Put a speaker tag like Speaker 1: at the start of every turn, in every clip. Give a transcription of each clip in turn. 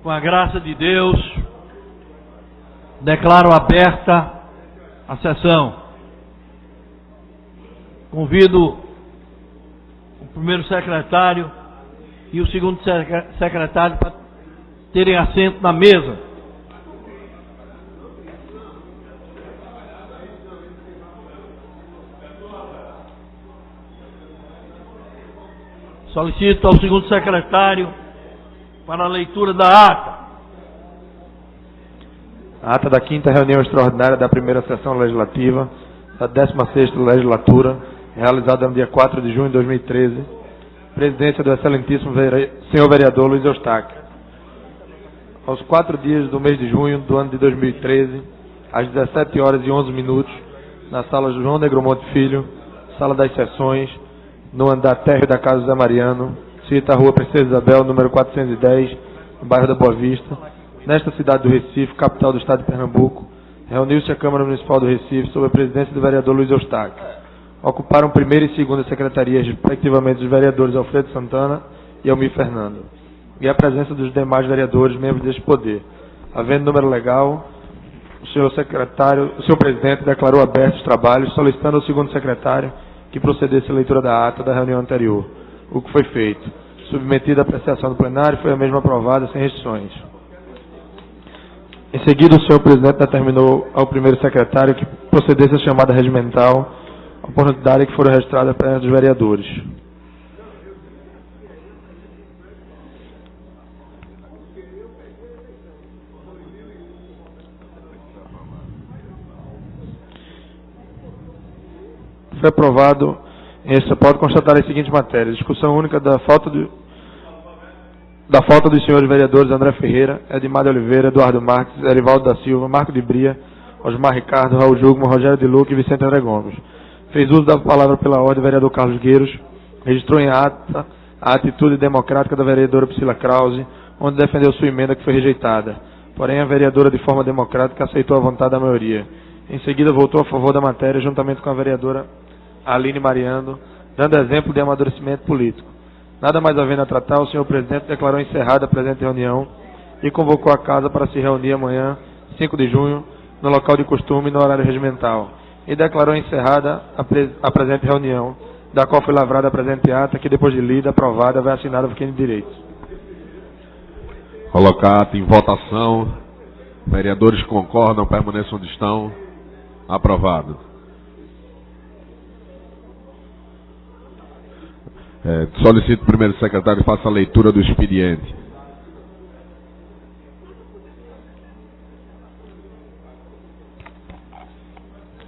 Speaker 1: Com a graça de Deus, declaro aberta a sessão. Convido o primeiro secretário e o segundo secretário para terem assento na mesa. Solicito ao segundo secretário para a leitura da ata.
Speaker 2: A ata da 5ª reunião extraordinária da primeira sessão legislativa da 16ª legislatura, realizada no dia 4 de junho de 2013, presidência do excelentíssimo senhor vereador Luiz Eustáquio. Aos 4 dias do mês de junho do ano de 2013, às 17h11, na sala João Negromonte Filho, sala das sessões, no andar térreo da Casa José Mariano, cita a Rua Princesa Isabel, número 410, no bairro da Boa Vista, nesta cidade do Recife, capital do estado de Pernambuco, reuniu-se a Câmara Municipal do Recife sob a presidência do vereador Luiz Eustáquio. Ocuparam primeira e segunda secretarias, respectivamente, dos vereadores Alfredo Santana e Almir Fernando, e a presença dos demais vereadores, membros deste poder. Havendo número legal, o senhor presidente declarou abertos os trabalhos, solicitando ao segundo secretário que procedesse à leitura da ata da reunião anterior, o que foi feito. Submetida à apreciação do plenário, foi a mesma aprovada sem restrições. Em seguida, o senhor presidente determinou ao primeiro secretário que procedesse à chamada regimental, oportunidade que foram registradas perante dos vereadores. Foi aprovado, pode constatar as seguintes matérias: discussão única da falta dos senhores vereadores André Ferreira, Edmar de Oliveira, Eduardo Marques, Erivaldo da Silva, Marco de Bria, Osmar Ricardo, Raul Jugman, Rogério de Luque e Vicente André Gomes. Fez uso da palavra pela ordem o vereador Carlos Gueiros, registrou em ata a atitude democrática da vereadora Priscila Krause, onde defendeu sua emenda que foi rejeitada. Porém, a vereadora, de forma democrática, aceitou a vontade da maioria. Em seguida, votou a favor da matéria, juntamente com a vereadora Aline Mariano, dando exemplo de amadurecimento político. Nada mais havendo a tratar, o senhor presidente declarou encerrada a presente reunião e convocou a casa para se reunir amanhã, 5 de junho, no local de costume e no horário regimental. E declarou encerrada a presente reunião, da qual foi lavrada a presente ata, que depois de lida, aprovada, vai assinada por quem de direito.
Speaker 3: Colocar a ata em votação. Vereadores que concordam, permaneçam onde estão. Aprovado. Solicito o primeiro secretário que faça a leitura do expediente.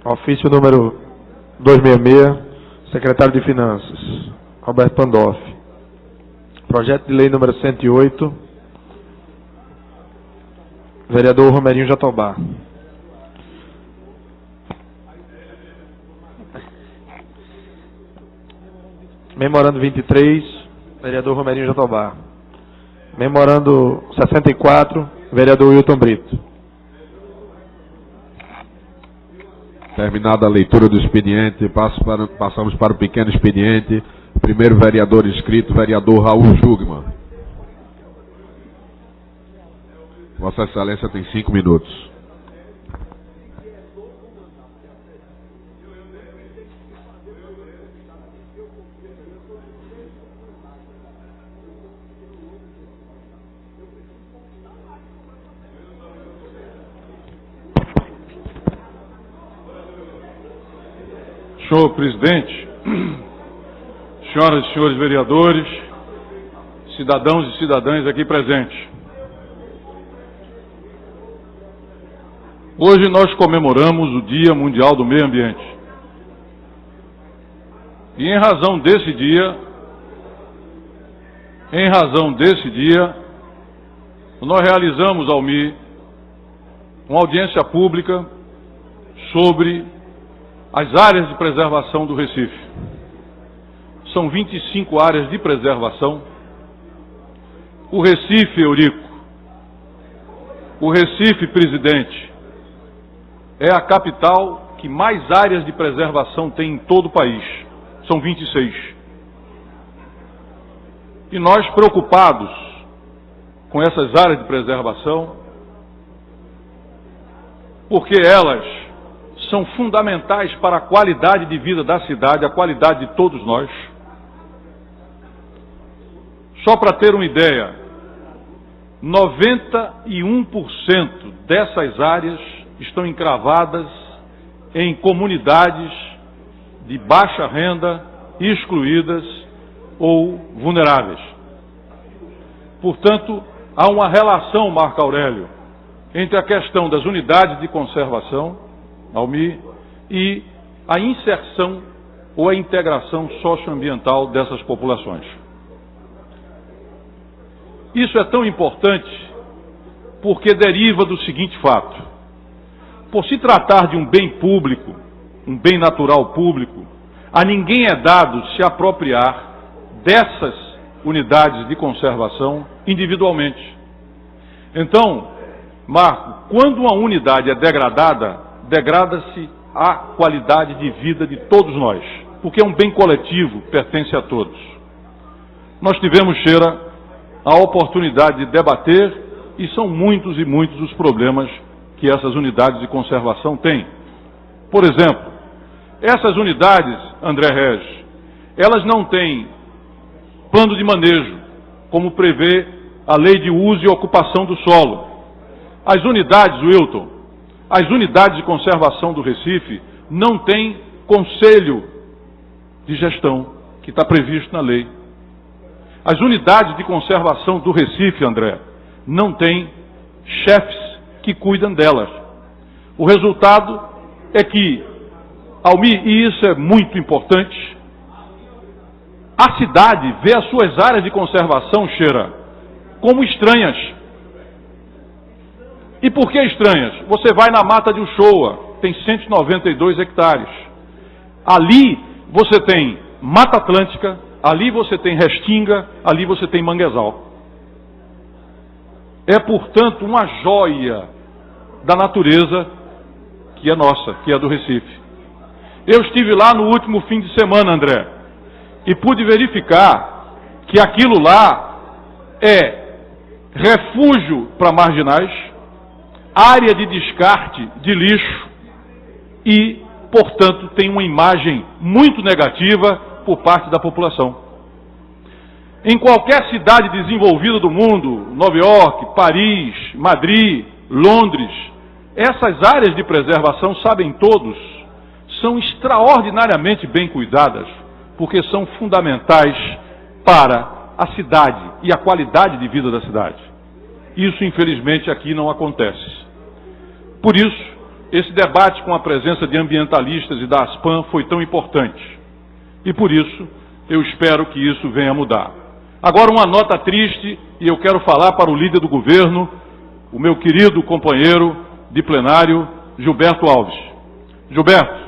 Speaker 2: Ofício número 266, secretário de Finanças, Roberto Pandolfi. Projeto de lei número 108, vereador Romerinho Jatobá. Memorando 23, vereador Romerinho Jatobá. Memorando 64, vereador Wilton Brito.
Speaker 3: Terminada a leitura do expediente, passamos para o pequeno expediente. Primeiro vereador inscrito, vereador Raul Jugman. Vossa Excelência tem 5 minutos.
Speaker 4: Senhor presidente, senhoras e senhores vereadores, cidadãos e cidadãs aqui presentes. Hoje nós comemoramos o Dia Mundial do Meio Ambiente. E em razão desse dia, nós realizamos, Almir, uma audiência pública sobre as áreas de preservação do Recife. São 25 áreas de preservação. O Recife, Eurico, o Recife, presidente, é a capital que mais áreas de preservação tem em todo o país. São 26. E nós, preocupados com essas áreas de preservação, porque elas são fundamentais para a qualidade de vida da cidade, a qualidade de todos nós. Só para ter uma ideia, 91% dessas áreas estão encravadas em comunidades de baixa renda, excluídas ou vulneráveis. Portanto, há uma relação, Marco Aurélio, entre a questão das unidades de conservação, Almir, e a inserção ou a integração socioambiental dessas populações. Isso é tão importante porque deriva do seguinte fato: por se tratar de um bem público, um bem natural público, a ninguém é dado se apropriar dessas unidades de conservação individualmente. Então, Marco, quando uma unidade é degradada, degrada-se a qualidade de vida de todos nós, porque é um bem coletivo, pertence a todos. Nós tivemos, Sheila, a oportunidade de debater, e são muitos e muitos os problemas que essas unidades de conservação têm. Por exemplo, essas unidades, André Regis, elas não têm plano de manejo, como prevê a Lei de Uso e Ocupação do Solo. As unidades, Wilton, as unidades de conservação do Recife não têm conselho de gestão, que está previsto na lei. As unidades de conservação do Recife, André, não têm chefes que cuidam delas. O resultado é que, Almir, e isso é muito importante, a cidade vê as suas áreas de conservação, Sheila, como estranhas. E por que estranhas? Você vai na Mata de Uchoa, tem 192 hectares. Ali você tem Mata Atlântica, ali você tem Restinga, ali você tem Manguezal. É, portanto, uma joia da natureza que é nossa, que é do Recife. Eu estive lá no último fim de semana, André, e pude verificar que aquilo lá é refúgio para marginais, área de descarte de lixo e, portanto, tem uma imagem muito negativa por parte da população. Em qualquer cidade desenvolvida do mundo, Nova York, Paris, Madrid, Londres, essas áreas de preservação, sabem todos, são extraordinariamente bem cuidadas, porque são fundamentais para a cidade e a qualidade de vida da cidade. Isso, infelizmente, aqui não acontece. Por isso, esse debate com a presença de ambientalistas e da ASPAN foi tão importante. E por isso, eu espero que isso venha a mudar. Agora, uma nota triste, e eu quero falar para o líder do governo, o meu querido companheiro de plenário, Gilberto Alves. Gilberto,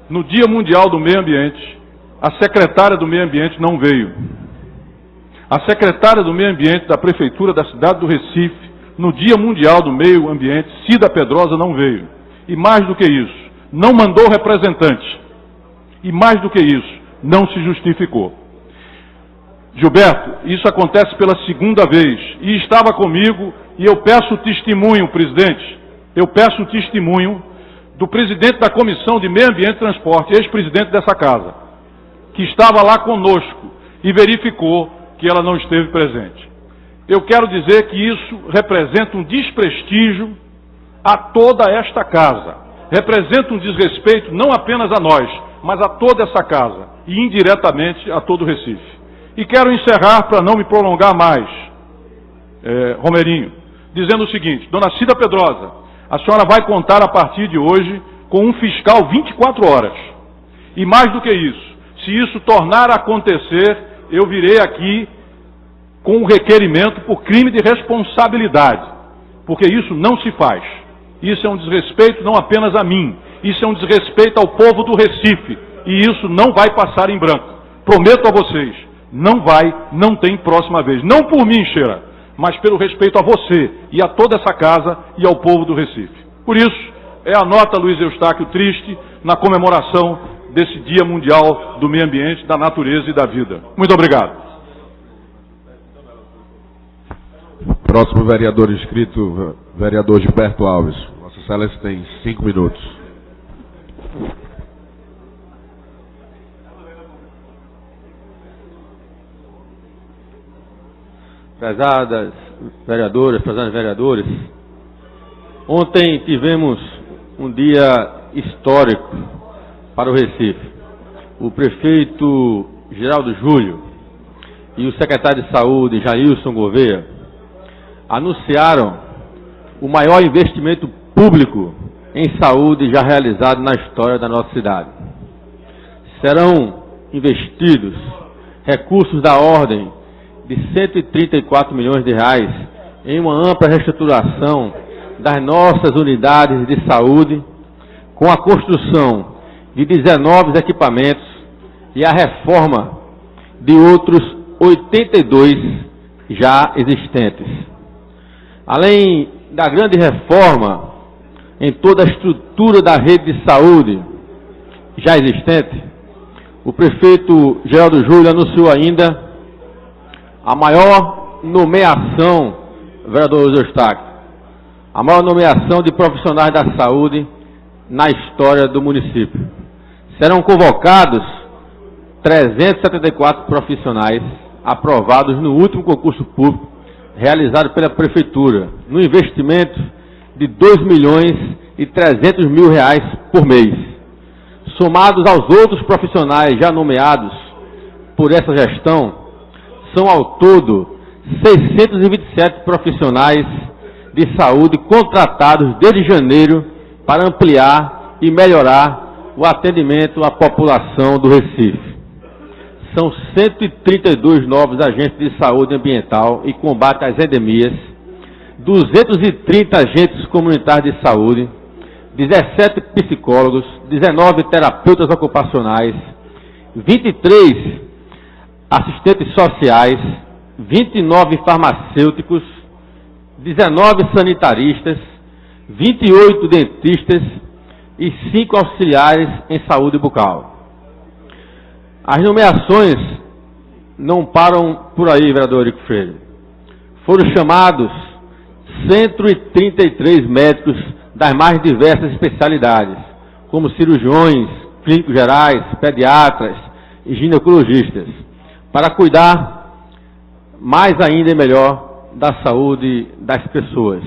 Speaker 4: no Dia Mundial do Meio Ambiente, a secretária do Meio Ambiente não veio. A secretária do Meio Ambiente da Prefeitura da cidade do Recife, no Dia Mundial do Meio Ambiente, Cida Pedrosa, não veio. E mais do que isso, não mandou representante. E mais do que isso, não se justificou. Gilberto, isso acontece pela segunda vez. E estava comigo, e eu peço testemunho, presidente, eu peço testemunho do presidente da Comissão de Meio Ambiente e Transporte, ex-presidente dessa casa, que estava lá conosco e verificou que ela não esteve presente. Eu quero dizer que isso representa um desprestígio a toda esta casa. Representa um desrespeito não apenas a nós, mas a toda essa casa e indiretamente a todo o Recife. E quero encerrar, para não me prolongar mais, Romerinho, dizendo o seguinte: Dona Cida Pedrosa, a senhora vai contar a partir de hoje com um fiscal 24 horas. E mais do que isso, se isso tornar a acontecer, eu virei aqui com um requerimento por crime de responsabilidade, porque isso não se faz. Isso é um desrespeito não apenas a mim, isso é um desrespeito ao povo do Recife, e isso não vai passar em branco. Prometo a vocês, não vai, não tem próxima vez. Não por mim, Sheila, mas pelo respeito a você e a toda essa casa e ao povo do Recife. Por isso, é a nota, Luiz Eustáquio, triste na comemoração desse Dia Mundial do Meio Ambiente, da Natureza e da Vida. Muito obrigado.
Speaker 3: Próximo vereador inscrito, vereador Gilberto Alves. Vossa Excelência tem 5 minutos.
Speaker 5: Prezadas vereadoras, prezados vereadores, ontem tivemos um dia histórico para o Recife. O prefeito Geraldo Júlio e o secretário de Saúde, Jailson Gouveia, anunciaram o maior investimento público em saúde já realizado na história da nossa cidade. Serão investidos recursos da ordem de 134 milhões de reais em uma ampla reestruturação das nossas unidades de saúde, com a construção de 19 equipamentos e a reforma de outros 82 já existentes. Além da grande reforma em toda a estrutura da rede de saúde já existente, o prefeito Geraldo Júlio anunciou ainda a maior nomeação, vereador Eustáquio, a maior nomeação de profissionais da saúde na história do município. Serão convocados 374 profissionais aprovados no último concurso público realizado pela Prefeitura, no investimento de R$2.300.000 por mês. Somados aos outros profissionais já nomeados por essa gestão, são ao todo 627 profissionais de saúde contratados desde janeiro para ampliar e melhorar o atendimento à população do Recife. São 132 novos agentes de saúde ambiental e combate às endemias, 230 agentes comunitários de saúde, 17 psicólogos, 19 terapeutas ocupacionais, 23 assistentes sociais, 29 farmacêuticos, 19 sanitaristas, 28 dentistas e 5 auxiliares em saúde bucal. As nomeações não param por aí, vereador Eurico Freire. Foram chamados 133 médicos das mais diversas especialidades, como cirurgiões, clínicos gerais, pediatras e ginecologistas, para cuidar mais ainda e melhor da saúde das pessoas.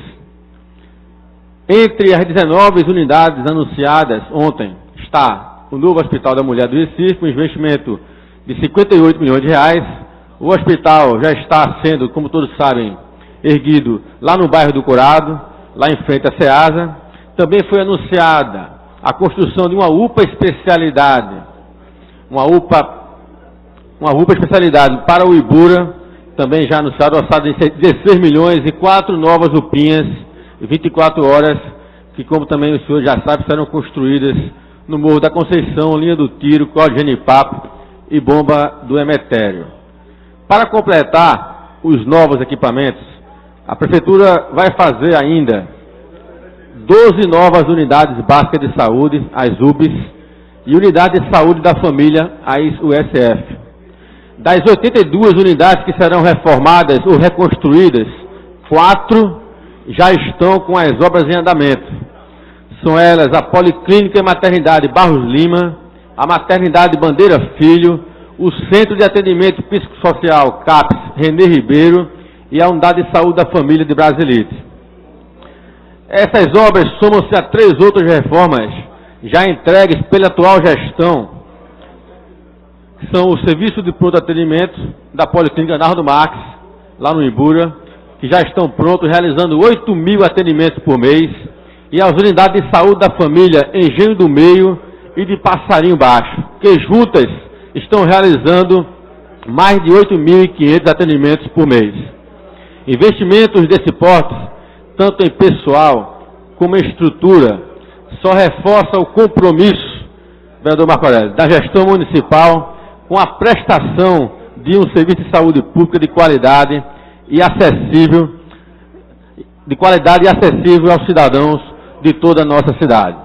Speaker 5: Entre as 19 unidades anunciadas ontem está o novo Hospital da Mulher do Recife, um investimento de 58 milhões de reais. O hospital já está sendo, como todos sabem, erguido lá no bairro do Curado, lá em frente à SEASA. Também foi anunciada a construção de uma UPA especialidade, uma UPA especialidade para o Ibura, também já anunciado, orçado de 16 milhões e 4 novas UPinhas, 24 horas, que como também os senhores já sabem, serão construídas no Morro da Conceição, linha do Tiro, Código Genipapo e bomba do Emetério. Para completar os novos equipamentos, a Prefeitura vai fazer ainda 12 novas unidades básicas de saúde, as UBS, e unidade de saúde da família, as USF. Das 82 unidades que serão reformadas ou reconstruídas, 4 já estão com as obras em andamento. São elas a Policlínica e Maternidade Barros Lima, a Maternidade Bandeira Filho, o Centro de Atendimento Psicossocial CAPS Renê Ribeiro e a Unidade de Saúde da Família de Brasilite. Essas obras somam-se a 3 outras reformas já entregues pela atual gestão, que são o Serviço de Pronto Atendimento da Policlínica Nardo Max, lá no Ibura, que já estão prontos, realizando 8.000 atendimentos por mês, e as unidades de saúde da família Engenho do Meio e de Passarinho Baixo, que juntas estão realizando mais de 8.500 atendimentos por mês. Investimentos desse porte, tanto em pessoal como em estrutura, só reforça o compromisso, vereador Marco Aurélio, da gestão municipal com a prestação de um serviço de saúde pública de qualidade e acessível aos cidadãos de toda a nossa cidade.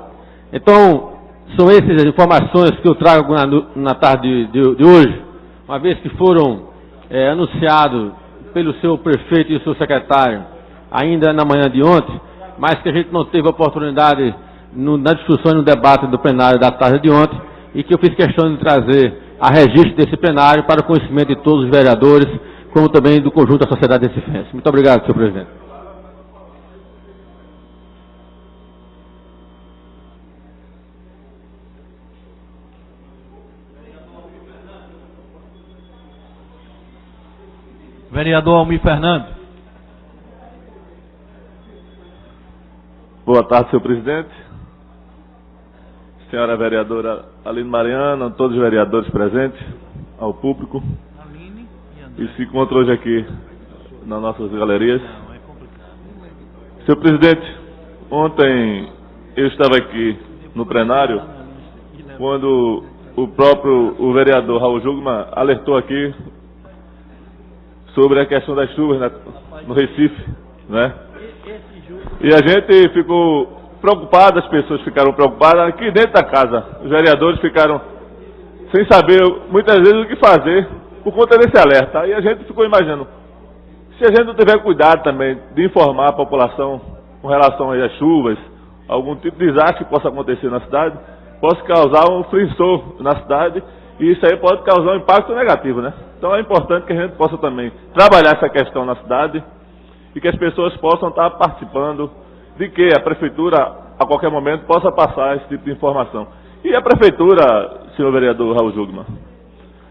Speaker 5: Então, são essas as informações que eu trago na tarde de hoje, uma vez que foram anunciados pelo seu prefeito e o seu secretário ainda na manhã de ontem, mas que a gente não teve oportunidade na discussão e no debate do plenário da tarde de ontem, e que eu fiz questão de trazer a registro desse plenário para o conhecimento de todos os vereadores, como também do conjunto da sociedade recifense. Muito obrigado, senhor presidente.
Speaker 1: Vereador Almir Fernando.
Speaker 6: Boa tarde, senhor presidente. Senhora vereadora Aline Mariana, todos os vereadores presentes, ao público, e se encontram hoje aqui nas nossas galerias. Senhor presidente, ontem eu estava aqui no plenário, quando o vereador Raul Jugman alertou aqui sobre a questão das chuvas no Recife, né? E a gente ficou preocupado, as pessoas ficaram preocupadas aqui dentro da casa. Os vereadores ficaram sem saber, muitas vezes, o que fazer por conta desse alerta. Aí a gente ficou imaginando, se a gente não tiver cuidado também de informar a população com relação às chuvas, algum tipo de desastre que possa acontecer na cidade, possa causar um frisson na cidade, e isso aí pode causar um impacto negativo, né? Então é importante que a gente possa também trabalhar essa questão na cidade e que as pessoas possam estar participando, de que a prefeitura, a qualquer momento, possa passar esse tipo de informação. E a prefeitura, senhor vereador Raul Jugman,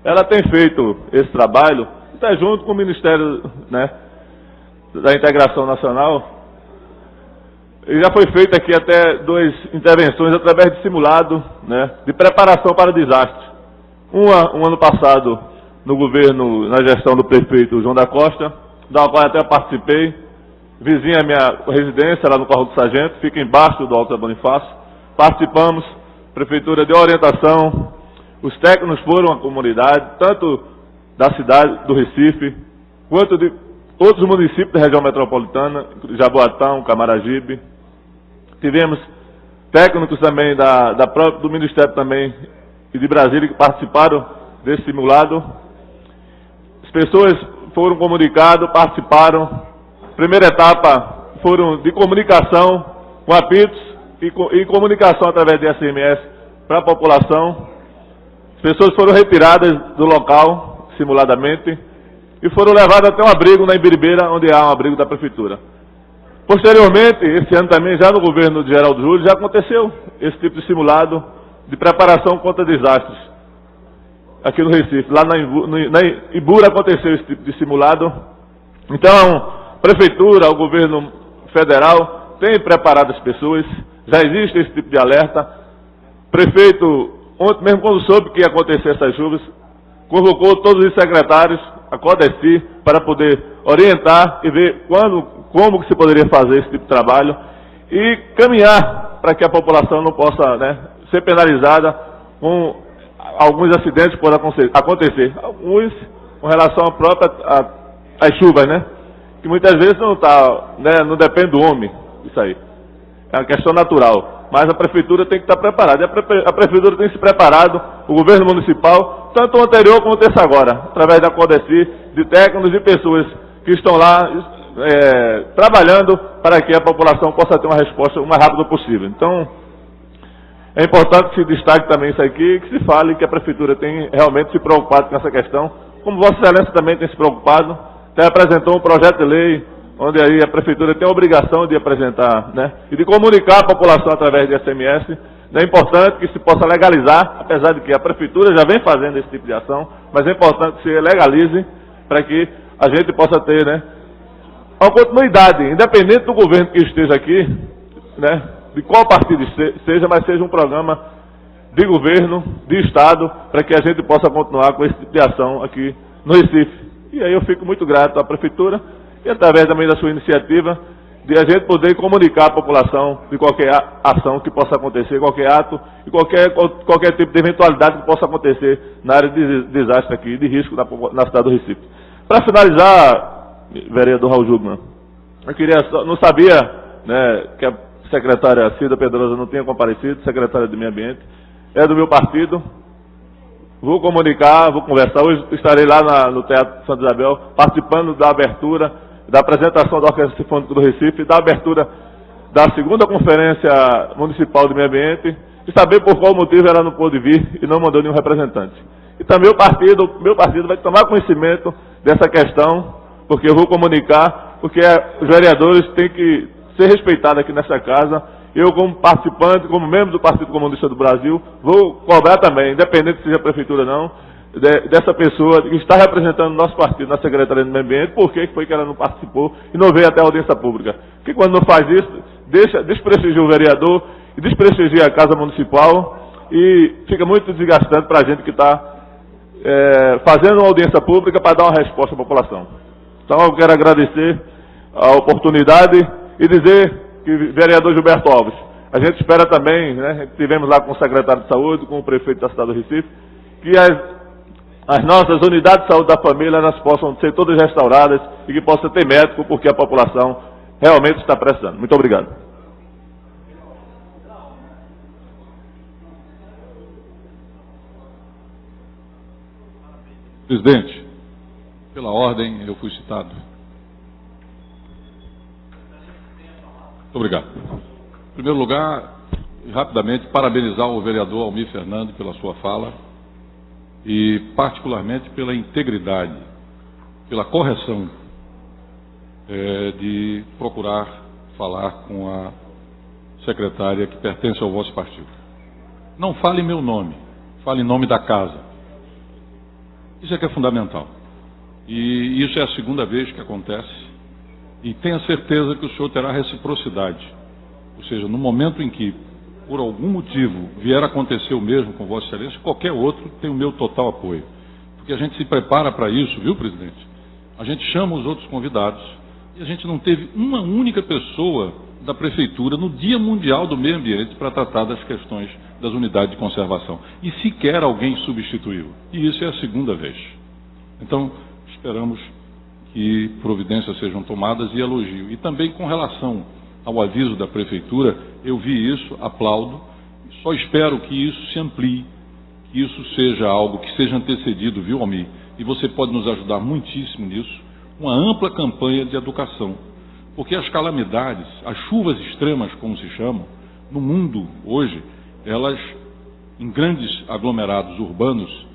Speaker 6: ela tem feito esse trabalho, está junto com o Ministério, né, da Integração Nacional, e já foi feita aqui até 2 intervenções através de simulado, né, de preparação para desastre. Um ano passado, no governo, na gestão do prefeito João da Costa, da qual até participei, vizinha à minha residência, lá no Corro do Sargento, fica embaixo do Alto da Bonifácio. Participamos, prefeitura deu orientação, os técnicos foram à comunidade, tanto da cidade do Recife, quanto de outros municípios da região metropolitana, Jaboatão, Camaragibe. Tivemos técnicos também do Ministério também e de Brasília que participaram desse simulado. As pessoas foram comunicadas, participaram. Primeira etapa foram de comunicação com apitos e comunicação através de SMS para a população. As pessoas foram retiradas do local, simuladamente, e foram levadas até um abrigo na Imbiribeira, onde há um abrigo da prefeitura. Posteriormente, esse ano também, já no governo de Geraldo Júlio, já aconteceu esse tipo de simulado de preparação contra desastres aqui no Recife. Lá na Ibura aconteceu esse tipo de simulado. Então, a prefeitura, o governo federal tem preparado as pessoas, já existe esse tipo de alerta. O prefeito, ontem mesmo quando soube que ia acontecer essas chuvas, convocou todos os secretários a CODECI para poder orientar e ver como que se poderia fazer esse tipo de trabalho e caminhar para que a população não possa, né, ser penalizada com alguns acidentes que podem acontecer. Alguns com relação às chuvas, né? Que muitas vezes não depende do homem, isso aí. É uma questão natural. Mas a prefeitura tem que estar preparada. E a prefeitura tem se preparado, o governo municipal, tanto o anterior quanto esse agora, através da CODECI, de técnicos e pessoas que estão lá trabalhando para que a população possa ter uma resposta o mais rápido possível. Então, é importante que se destaque também isso aqui, que se fale que a prefeitura tem realmente se preocupado com essa questão, como Vossa Excelência também tem se preocupado, até apresentou um projeto de lei, onde aí a prefeitura tem a obrigação de apresentar, né, e de comunicar a população através de SMS. É importante que se possa legalizar, apesar de que a prefeitura já vem fazendo esse tipo de ação, mas é importante que se legalize para que a gente possa ter, né, uma continuidade, independente do governo que esteja aqui, né, de qual partido seja, mas seja um programa de governo, de Estado, para que a gente possa continuar com esse tipo de ação aqui no Recife. E aí eu fico muito grato à prefeitura e através também da sua iniciativa de a gente poder comunicar à população de qualquer ação que possa acontecer, qualquer ato e qualquer tipo de eventualidade que possa acontecer na área de desastre aqui, de risco na cidade do Recife. Para finalizar, vereador Raul Jugman, eu queria não sabia, né, que a secretária Cida Pedrosa não tinha comparecido, secretária de Meio Ambiente, é do meu partido, vou comunicar, vou conversar. Hoje estarei lá no Teatro Santa Isabel, participando da abertura, da apresentação da Orquestra Sinfônica do Recife, da abertura da segunda Conferência Municipal de Meio Ambiente, e saber por qual motivo ela não pôde vir e não mandou nenhum representante. E também meu partido vai tomar conhecimento dessa questão, porque eu vou comunicar, porque os vereadores têm que ser respeitados aqui nessa casa. Eu, como participante, como membro do Partido Comunista do Brasil, vou cobrar também, independente se seja a prefeitura ou não, dessa pessoa que está representando o nosso partido na Secretaria do Meio Ambiente, por que foi que ela não participou e não veio até a audiência pública. Porque quando não faz isso, desprestigia o vereador e desprestigia a Casa Municipal e fica muito desgastante para a gente que está fazendo uma audiência pública para dar uma resposta à população. Então eu quero agradecer a oportunidade e dizer que vereador Gilberto Alves, a gente espera também, né, tivemos lá com o secretário de saúde, com o prefeito da cidade do Recife, que as nossas unidades de saúde da família elas possam ser todas restauradas e que possa ter médico, porque a população realmente está precisando. Muito obrigado.
Speaker 4: Presidente, pela ordem eu fui citado. Muito obrigado. Em primeiro lugar, rapidamente, parabenizar o vereador Almir Fernando pela sua fala e, particularmente, pela integridade, pela correção de procurar falar com a secretária que pertence ao vosso partido. Não fale em meu nome, fale em nome da casa. Isso é que é fundamental. E isso é a segunda vez que acontece. E tenha certeza que o senhor terá reciprocidade. Ou seja, no momento em que, por algum motivo, vier a acontecer o mesmo com Vossa Excelência, qualquer outro tem o meu total apoio. Porque a gente se prepara para isso, viu, presidente? A gente chama os outros convidados e a gente não teve uma única pessoa da Prefeitura no Dia Mundial do Meio Ambiente para tratar das questões das unidades de conservação. E sequer alguém substituiu. E isso é a segunda vez. Então, esperamos que providências sejam tomadas e elogio. E também com relação ao aviso da Prefeitura, eu vi isso, aplaudo, só espero que isso se amplie, que isso seja algo que seja antecedido, viu, Almir? E você pode nos ajudar muitíssimo nisso, uma ampla campanha de educação. Porque as calamidades, as chuvas extremas, como se chamam, no mundo hoje, elas, em grandes aglomerados urbanos,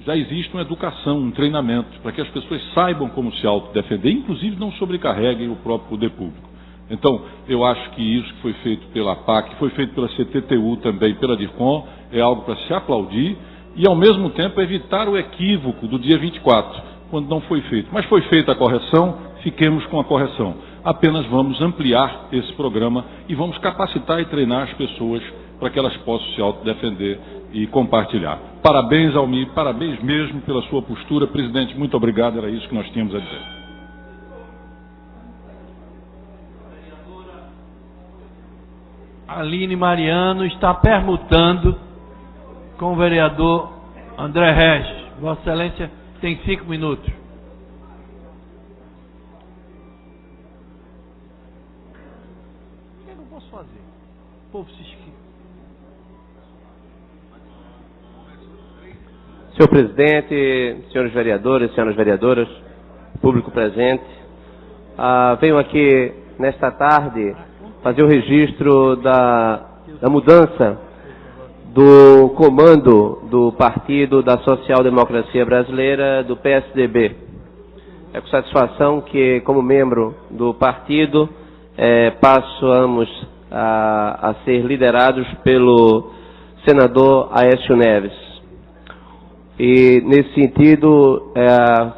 Speaker 4: já existe uma educação, um treinamento, para que as pessoas saibam como se autodefender, inclusive não sobrecarreguem o próprio poder público. Então, eu acho que isso que foi feito pela APAC, foi feito pela CTTU também, pela DIRCOM, é algo para se aplaudir e, ao mesmo tempo, evitar o equívoco do dia 24, quando não foi feito. Mas foi feita a correção, fiquemos com a correção. Apenas vamos ampliar esse programa e vamos capacitar e treinar as pessoas para que elas possam se autodefender e compartilhar. Parabéns, Almir, parabéns mesmo pela sua postura. Presidente, muito obrigado, era isso que nós tínhamos a dizer.
Speaker 1: Aline Mariano está permutando com o vereador André Regis. Vossa Excelência tem 5 minutos. O que eu posso fazer? O povo se esquiva.
Speaker 7: Senhor presidente, senhores vereadores, senhoras vereadoras, público presente, venho aqui nesta tarde fazer o registro da mudança do comando do Partido da Social Democracia Brasileira, do PSDB. É com satisfação que, como membro do partido, passamos a ser liderados pelo senador Aécio Neves. E, nesse sentido,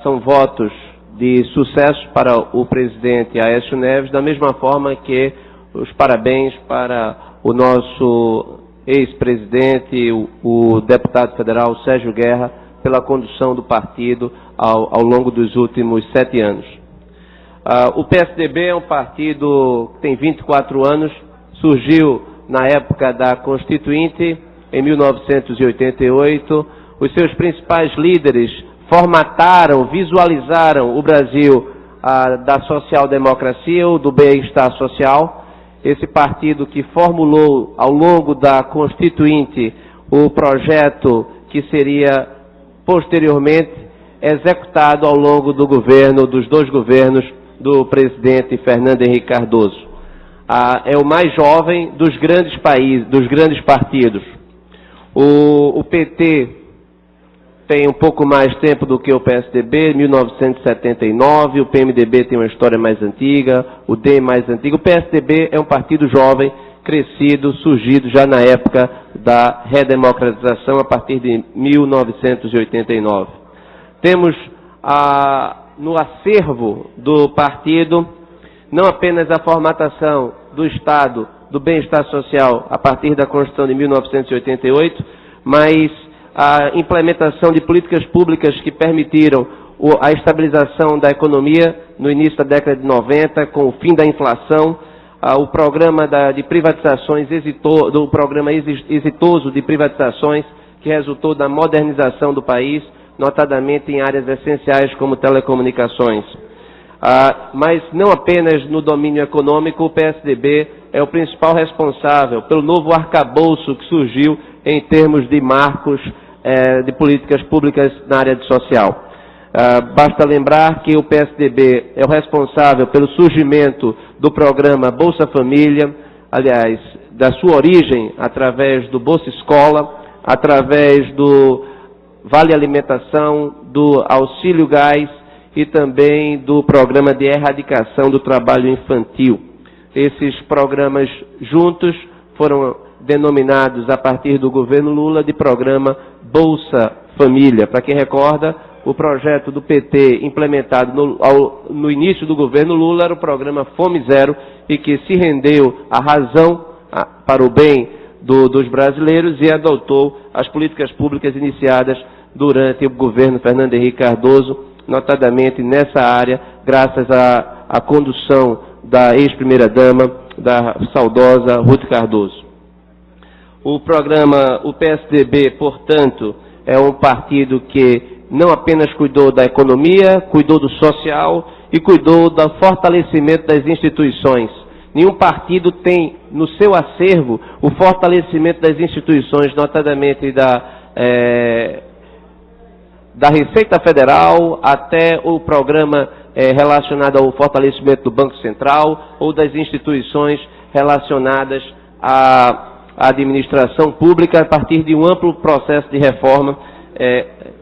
Speaker 7: são votos de sucesso para o presidente Aécio Neves, da mesma forma que os parabéns para o nosso ex-presidente, o deputado federal Sérgio Guerra, pela condução do partido ao longo dos últimos 7 anos. O PSDB é um partido que tem 24 anos, surgiu na época da Constituinte, em 1988, os seus principais líderes formataram, visualizaram o Brasil da social-democracia ou do bem-estar social. Esse partido que formulou ao longo da Constituinte o projeto que seria posteriormente executado ao longo do governo, dos dois governos do presidente Fernando Henrique Cardoso. É o mais jovem dos grandes países, dos grandes partidos. O PT tem um pouco mais tempo do que o PSDB, 1979, o PMDB tem uma história mais antiga, o DEM mais antigo. O PSDB é um partido jovem, crescido, surgido já na época da redemocratização, a partir de 1989. Temos no acervo do partido não apenas a formatação do Estado do bem-estar social a partir da Constituição de 1988, mas a implementação de políticas públicas que permitiram a estabilização da economia no início da década de 90, com o fim da inflação, o programa de privatizações do programa exitoso de privatizações, que resultou da modernização do país, notadamente em áreas essenciais como telecomunicações. Mas não apenas no domínio econômico, o PSDB é o principal responsável pelo novo arcabouço que surgiu em termos de marcos de políticas públicas na área social. Basta lembrar que o PSDB é o responsável pelo surgimento do programa Bolsa Família, aliás, da sua origem através do Bolsa Escola, através do Vale Alimentação, do Auxílio Gás e também do programa de erradicação do trabalho infantil. Esses programas juntos foram denominados a partir do governo Lula de programa Bolsa Família. Para quem recorda, o projeto do PT implementado no início do governo Lula era o programa Fome Zero e que se rendeu à razão para o bem dos brasileiros e adotou as políticas públicas iniciadas durante o governo Fernando Henrique Cardoso, notadamente nessa área, graças à condução da ex-primeira-dama, da saudosa Ruth Cardoso. O PSDB, portanto, é um partido que não apenas cuidou da economia, cuidou do social e cuidou do fortalecimento das instituições. Nenhum partido tem no seu acervo o fortalecimento das instituições, notadamente da Receita Federal até o programa relacionado ao fortalecimento do Banco Central ou das instituições relacionadas à administração pública a partir de um amplo processo de reforma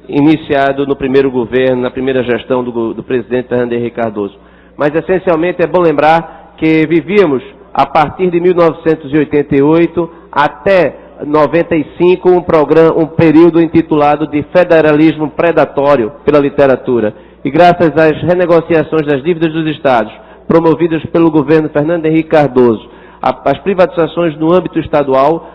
Speaker 7: iniciado no primeiro governo, na primeira gestão do presidente Fernando Henrique Cardoso. Mas, essencialmente, é bom lembrar que vivíamos, a partir de 1988 até 95, um período intitulado de federalismo predatório pela literatura. E graças às renegociações das dívidas dos estados, promovidas pelo governo Fernando Henrique Cardoso, as privatizações no âmbito estadual,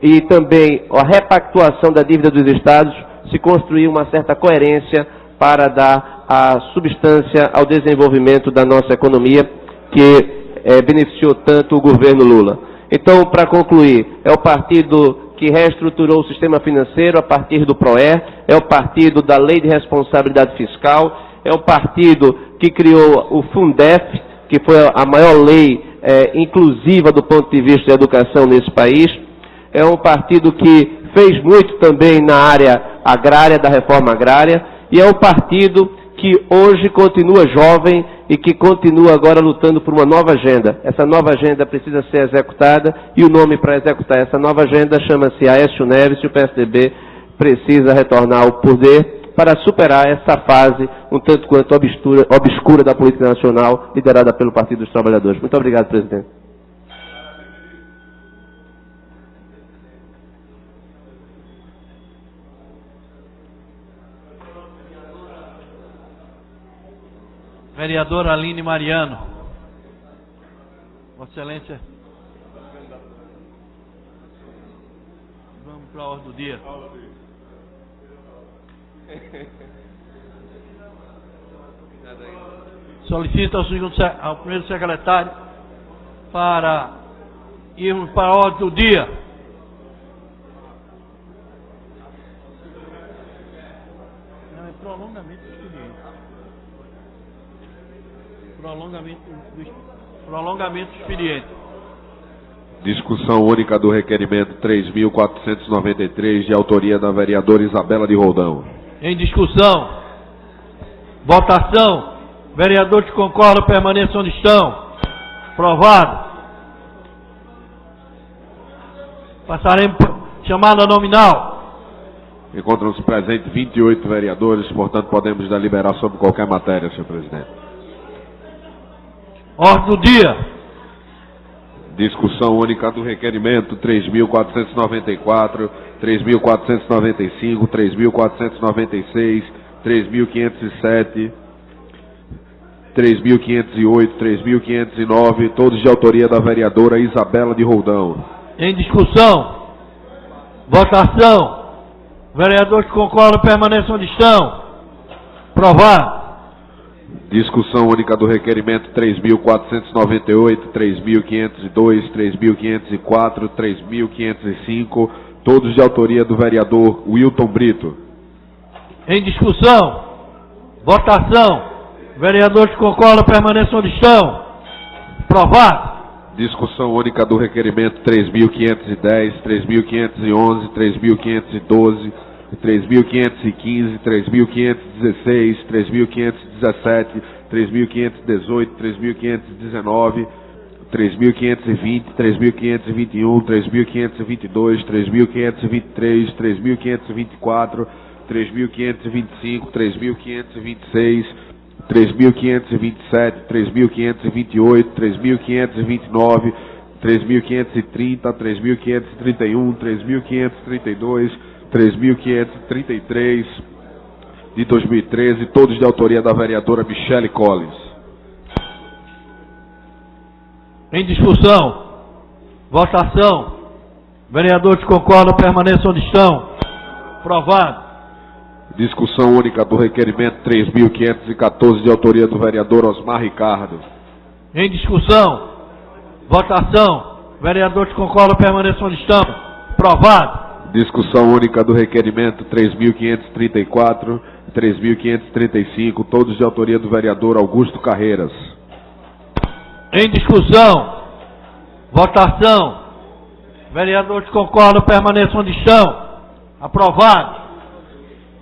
Speaker 7: e também a repactuação da dívida dos estados, se construiu uma certa coerência para dar a substância ao desenvolvimento da nossa economia, que beneficiou tanto o governo Lula. Então, para concluir, é o partido que reestruturou o sistema financeiro a partir do PROER, é o partido da Lei de Responsabilidade Fiscal, é o partido que criou o Fundef, que foi a maior lei inclusiva do ponto de vista da educação nesse país, é um partido que fez muito também na área agrária, da reforma agrária, e é um partido que hoje continua jovem e que continua agora lutando por uma nova agenda. Essa nova agenda precisa ser executada e o nome para executar essa nova agenda chama-se Aécio Neves, e o PSDB precisa retornar ao poder para superar essa fase um tanto quanto obscura da política nacional liderada pelo Partido dos Trabalhadores. Muito obrigado, presidente.
Speaker 1: Vereadora Aline Mariano. Vossa Excelência. Vamos para a ordem do dia. Solicito ao primeiro secretário para irmos para a ordem do dia. Não, é prolongamento do expediente. Prolongamento do expediente.
Speaker 3: Discussão única do requerimento 3.493, de autoria da vereadora Isabela de Roldão.
Speaker 1: Em discussão. Votação. Vereadores que concordam permaneçam onde estão. Aprovado. Passaremos por chamada nominal.
Speaker 3: Encontram-se presentes 28 vereadores, portanto podemos deliberar sobre qualquer matéria, senhor presidente.
Speaker 1: Ordem do dia.
Speaker 3: Discussão única do requerimento 3.494, 3.495, 3.496, 3.507, 3.508, 3.509, todos de autoria da vereadora Isabela de Roldão.
Speaker 1: Em discussão. Votação. Vereadores que concordam permaneçam onde estão. Aprovado.
Speaker 3: Discussão única do requerimento 3.498, 3.502, 3.504, 3.505, todos de autoria do vereador Wilton Brito.
Speaker 1: Em discussão. Votação. Vereadores que concordam permaneçam onde estão. Aprovado.
Speaker 3: Discussão única do requerimento 3.510, 3.511, 3.512, 3.515, 3.516, 3.517, 3.518, 3.519, 3.520, 3.521, 3.522, 3.523, 3.524, 3.525, 3.526, 3.527, 3.528, 3.529, 3.530, 3.531, 3.532, 3.533 de 2013, todos de autoria da vereadora Michele Collins.
Speaker 1: Em discussão. Votação. Vereadores que concordam permaneçam onde estão. Aprovado.
Speaker 3: Discussão única do requerimento 3.514, de autoria do vereador Osmar Ricardo.
Speaker 1: Em discussão. Votação. Vereadores que concordam permaneçam onde estão. Aprovado.
Speaker 3: Discussão única do requerimento 3.534, 3.535, todos de autoria do vereador Augusto Carreiras.
Speaker 1: Em discussão. Votação. Vereadores que concordam permaneçam onde estão. Aprovado.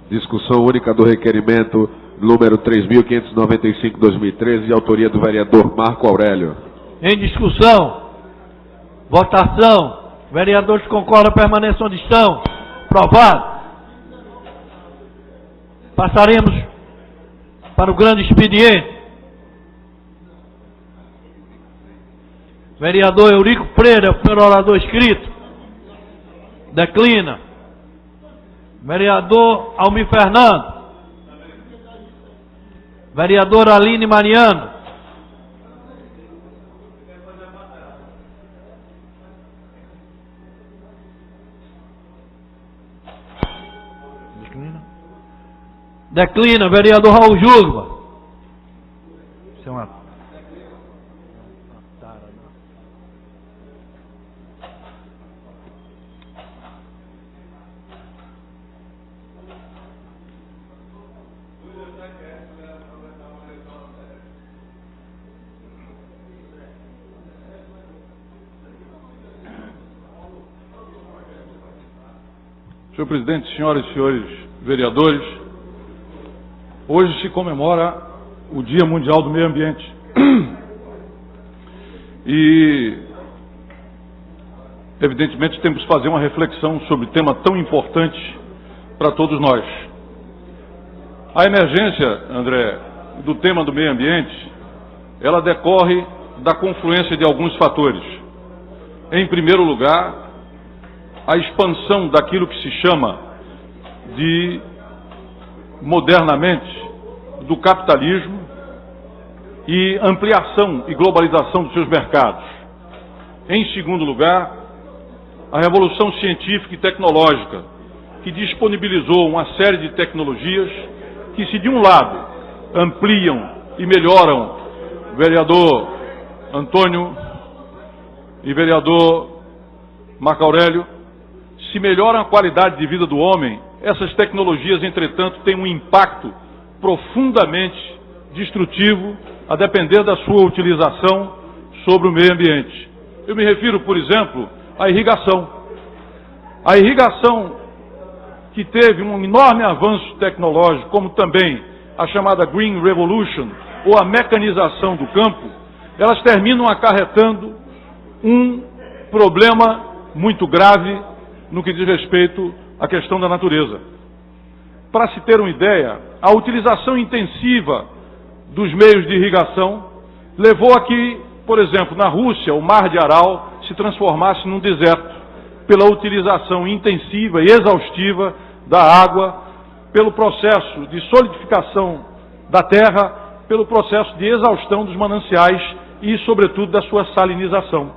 Speaker 3: Discussão única do requerimento número 3.595/2013, de autoria do vereador Marco Aurélio.
Speaker 1: Em discussão. Votação. Vereadores que concordam permaneçam onde estão. Aprovado. Passaremos para o grande expediente. Vereador Eurico Freire, é o primeiro orador inscrito. Declina. Vereador Almir Fernando. Vereadora Aline Mariano. Declina, vereador Raul Jugma. Isso é uma tara, né?
Speaker 4: Senhor presidente, senhoras e senhores vereadores, hoje se comemora o Dia Mundial do Meio Ambiente. E, evidentemente, temos que fazer uma reflexão sobre tema tão importante para todos nós. A emergência, André, do tema do meio ambiente, ela decorre da confluência de alguns fatores. Em primeiro lugar, a expansão daquilo que se chama de, modernamente, do capitalismo e ampliação e globalização dos seus mercados. Em segundo lugar, a revolução científica e tecnológica, que disponibilizou uma série de tecnologias que, se de um lado ampliam e melhoram, vereador Antônio e vereador Marco Aurélio, se melhoram a qualidade de vida do homem, essas tecnologias, entretanto, têm um impacto profundamente destrutivo, a depender da sua utilização sobre o meio ambiente. Eu me refiro, por exemplo, à irrigação. A irrigação que teve um enorme avanço tecnológico, como também a chamada Green Revolution, ou a mecanização do campo, elas terminam acarretando um problema muito grave no que diz respeito à questão da natureza. Para se ter uma ideia, a utilização intensiva dos meios de irrigação levou a que, por exemplo, na Rússia, o Mar de Aral se transformasse num deserto, pela utilização intensiva e exaustiva da água, pelo processo de solidificação da terra, pelo processo de exaustão dos mananciais e, sobretudo, da sua salinização.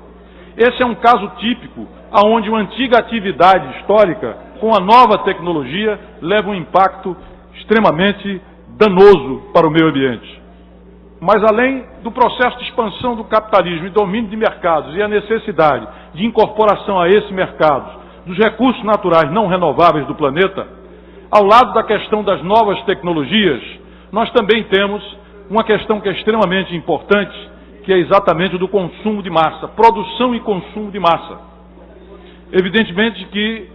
Speaker 4: Esse é um caso típico onde uma antiga atividade histórica, com a nova tecnologia, leva um impacto extremamente danoso para o meio ambiente. Mas além do processo de expansão do capitalismo e domínio de mercados e a necessidade de incorporação a esses mercados dos recursos naturais não renováveis do planeta, ao lado da questão das novas tecnologias, nós também temos uma questão que é extremamente importante, que é exatamente o do consumo de massa, produção e consumo de massa. Evidentemente que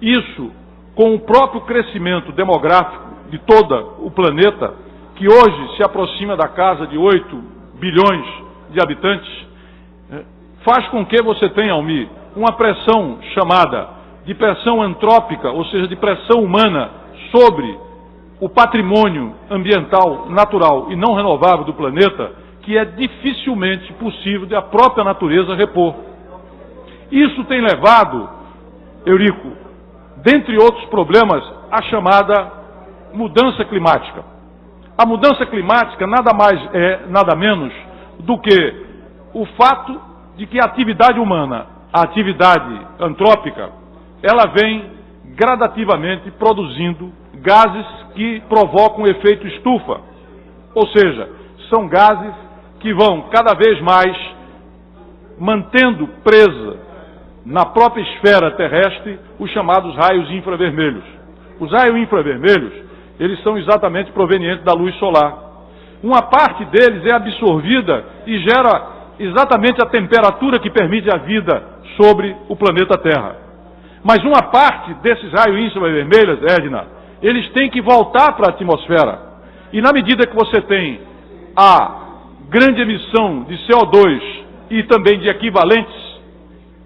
Speaker 4: isso, com o próprio crescimento demográfico de todo o planeta, que hoje se aproxima da casa de 8 bilhões de habitantes, faz com que você tenha, Almir, uma pressão chamada de pressão antrópica, ou seja, de pressão humana sobre o patrimônio ambiental, natural e não renovável do planeta, que é dificilmente possível de a própria natureza repor. Isso tem levado, Eurico, dentre outros problemas, a chamada mudança climática. A mudança climática nada mais é, nada menos do que o fato de que a atividade humana, a atividade antrópica, ela vem gradativamente produzindo gases que provocam o efeito estufa. Ou seja, são gases que vão cada vez mais mantendo presa na própria esfera terrestre os chamados raios infravermelhos. Os raios infravermelhos, eles são exatamente provenientes da luz solar. Uma parte deles é absorvida e gera exatamente a temperatura que permite a vida sobre o planeta Terra. Mas uma parte desses raios infravermelhos, Edna, eles têm que voltar para a atmosfera. E na medida que você tem a grande emissão de CO2 e também de equivalentes,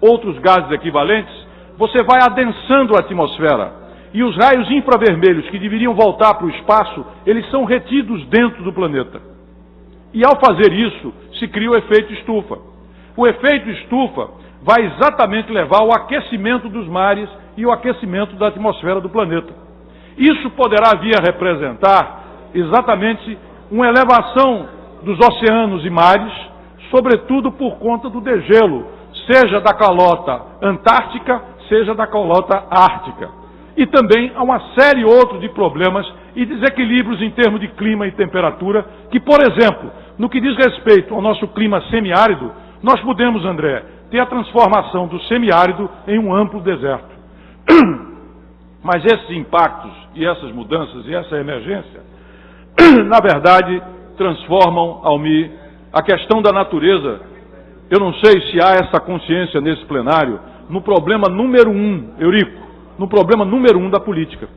Speaker 4: outros gases equivalentes, você vai adensando a atmosfera. E os raios infravermelhos que deveriam voltar para o espaço, eles são retidos dentro do planeta. E ao fazer isso, se cria o efeito estufa. O efeito estufa vai exatamente levar ao aquecimento dos mares e ao aquecimento da atmosfera do planeta. Isso poderá vir a representar exatamente uma elevação dos oceanos e mares, sobretudo por conta do degelo, seja da calota antártica, seja da calota ártica. E também há uma série outra de problemas e desequilíbrios em termos de clima e temperatura, que, por exemplo, no que diz respeito ao nosso clima semiárido, nós podemos, André, ter a transformação do semiárido em um amplo deserto. Mas esses impactos e essas mudanças e essa emergência, na verdade, transformam, Almir, a questão da natureza. Eu não sei se há essa consciência nesse plenário, no problema número 1, Eurico, no problema número 1 da política.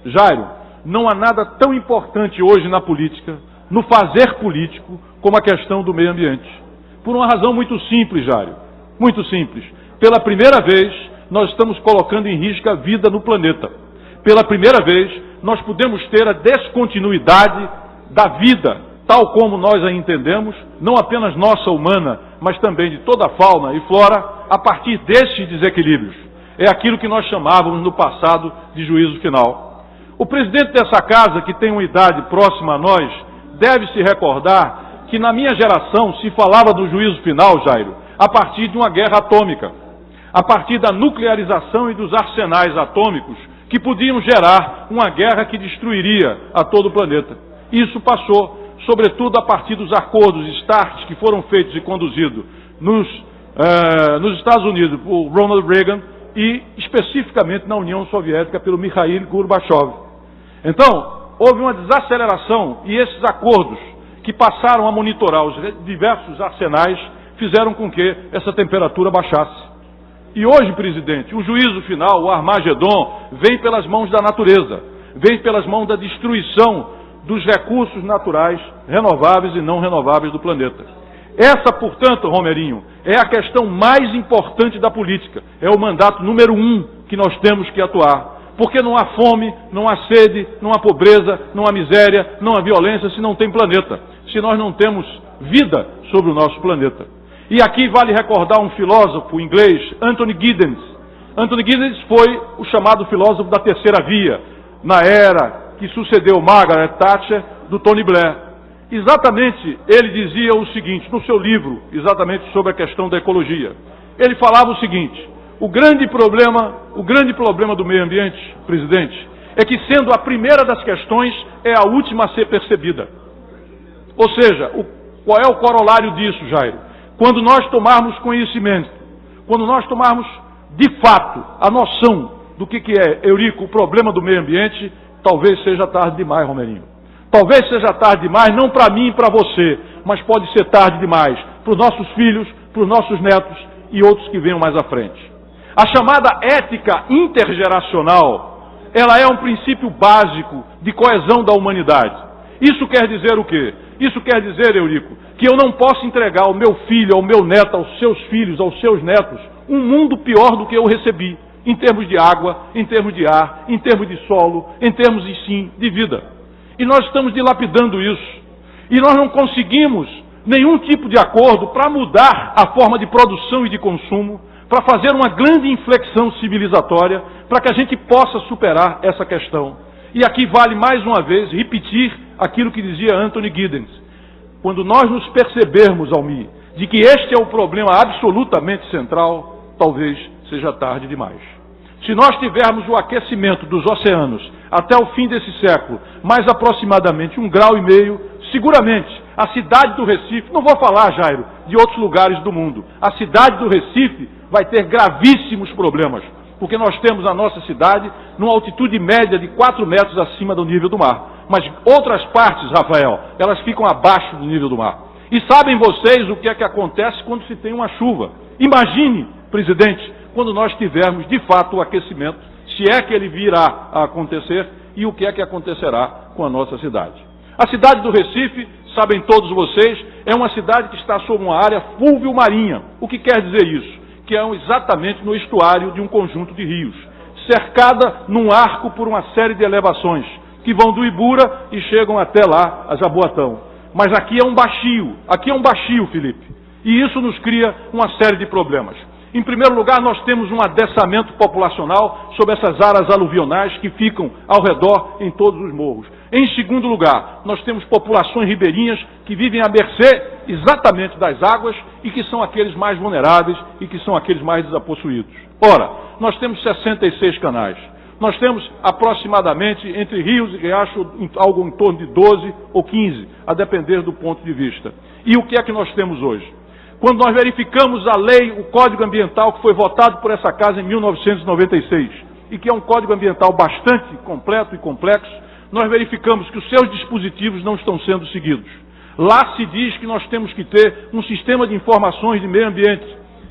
Speaker 4: Jairo, não há nada tão importante hoje na política, no fazer político, como a questão do meio ambiente. Por uma razão muito simples, Jairo, muito simples. Pela primeira vez, nós estamos colocando em risco a vida no planeta. Pela primeira vez, nós podemos ter a descontinuidade da vida, tal como nós a entendemos, não apenas nossa humana, mas também de toda a fauna e flora, a partir destes desequilíbrios. É aquilo que nós chamávamos no passado de juízo final. O presidente dessa casa, que tem uma idade próxima a nós, deve se recordar que na minha geração se falava do juízo final, Jairo, a partir de uma guerra atômica, a partir da nuclearização e dos arsenais atômicos que podiam gerar uma guerra que destruiria a todo o planeta. Isso passou, sobretudo a partir dos acordos START que foram feitos e conduzidos nos Estados Unidos por Ronald Reagan e especificamente na União Soviética pelo Mikhail Gorbachev. Então, houve uma desaceleração e esses acordos que passaram a monitorar os diversos arsenais fizeram com que essa temperatura baixasse. E hoje, presidente, o juízo final, o Armagedon, vem pelas mãos da natureza, vem pelas mãos da destruição dos recursos naturais renováveis e não renováveis do planeta. Essa, portanto, Romerinho, é a questão mais importante da política. É o mandato número 1 que nós temos que atuar. Porque não há fome, não há sede, não há pobreza, não há miséria, não há violência se não tem planeta, se nós não temos vida sobre o nosso planeta. E aqui vale recordar um filósofo inglês, Anthony Giddens. Anthony Giddens foi o chamado filósofo da terceira via, na era que sucedeu Margaret Thatcher, do Tony Blair. Exatamente, ele dizia o seguinte, no seu livro, exatamente sobre a questão da ecologia. Ele falava o seguinte: o grande problema do meio ambiente, presidente, é que, sendo a primeira das questões, é a última a ser percebida. Ou seja, qual é o corolário disso, Jairo? Quando nós tomarmos conhecimento, quando nós tomarmos de fato a noção do que é, Eurico, o problema do meio ambiente, talvez seja tarde demais, Romerinho. Talvez seja tarde demais, não para mim e para você, mas pode ser tarde demais para os nossos filhos, para os nossos netos e outros que venham mais à frente. A chamada ética intergeracional, ela é um princípio básico de coesão da humanidade. Isso quer dizer o quê? Isso quer dizer, Eurico, que eu não posso entregar ao meu filho, ao meu neto, aos seus filhos, aos seus netos, um mundo pior do que eu recebi, em termos de água, em termos de ar, em termos de solo, em termos, sim, de vida. E nós estamos dilapidando isso. E nós não conseguimos nenhum tipo de acordo para mudar a forma de produção e de consumo, para fazer uma grande inflexão civilizatória, para que a gente possa superar essa questão. E aqui vale mais uma vez repetir aquilo que dizia Anthony Giddens. Quando nós nos percebermos, Almir, de que este é o problema absolutamente central, talvez seja tarde demais. Se nós tivermos o aquecimento dos oceanos até o fim desse século, mais aproximadamente 1,5 grau, seguramente a cidade do Recife, não vou falar, Jairo, de outros lugares do mundo, a cidade do Recife vai ter gravíssimos problemas, porque nós temos a nossa cidade numa altitude média de 4 metros acima do nível do mar. Mas outras partes, Rafael, elas ficam abaixo do nível do mar. E sabem vocês o que é que acontece quando se tem uma chuva? Imagine, presidente, quando nós tivermos de fato o aquecimento, se é que ele virá a acontecer, e o que é que acontecerá com a nossa cidade. A cidade do Recife, sabem todos vocês, é uma cidade que está sob uma área fúvio-marinha. O que quer dizer isso? Que é exatamente no estuário de um conjunto de rios, cercada num arco por uma série de elevações, que vão do Ibura e chegam até lá, a Jaboatão. Mas aqui é um baixio, Felipe, e isso nos cria uma série de problemas. Em primeiro lugar, nós temos um adensamento populacional sobre essas áreas aluvionais que ficam ao redor em todos os morros. Em segundo lugar, nós temos populações ribeirinhas que vivem à mercê exatamente das águas e que são aqueles mais vulneráveis e que são aqueles mais desapossuídos. Ora, nós temos 66 canais. Nós temos aproximadamente, entre rios e riachos, algo em torno de 12 ou 15, a depender do ponto de vista. E o que é que nós temos hoje? Quando nós verificamos a lei, o Código Ambiental, que foi votado por essa casa em 1996, e que é um Código Ambiental bastante completo e complexo, nós verificamos que os seus dispositivos não estão sendo seguidos. Lá se diz que nós temos que ter um sistema de informações de meio ambiente.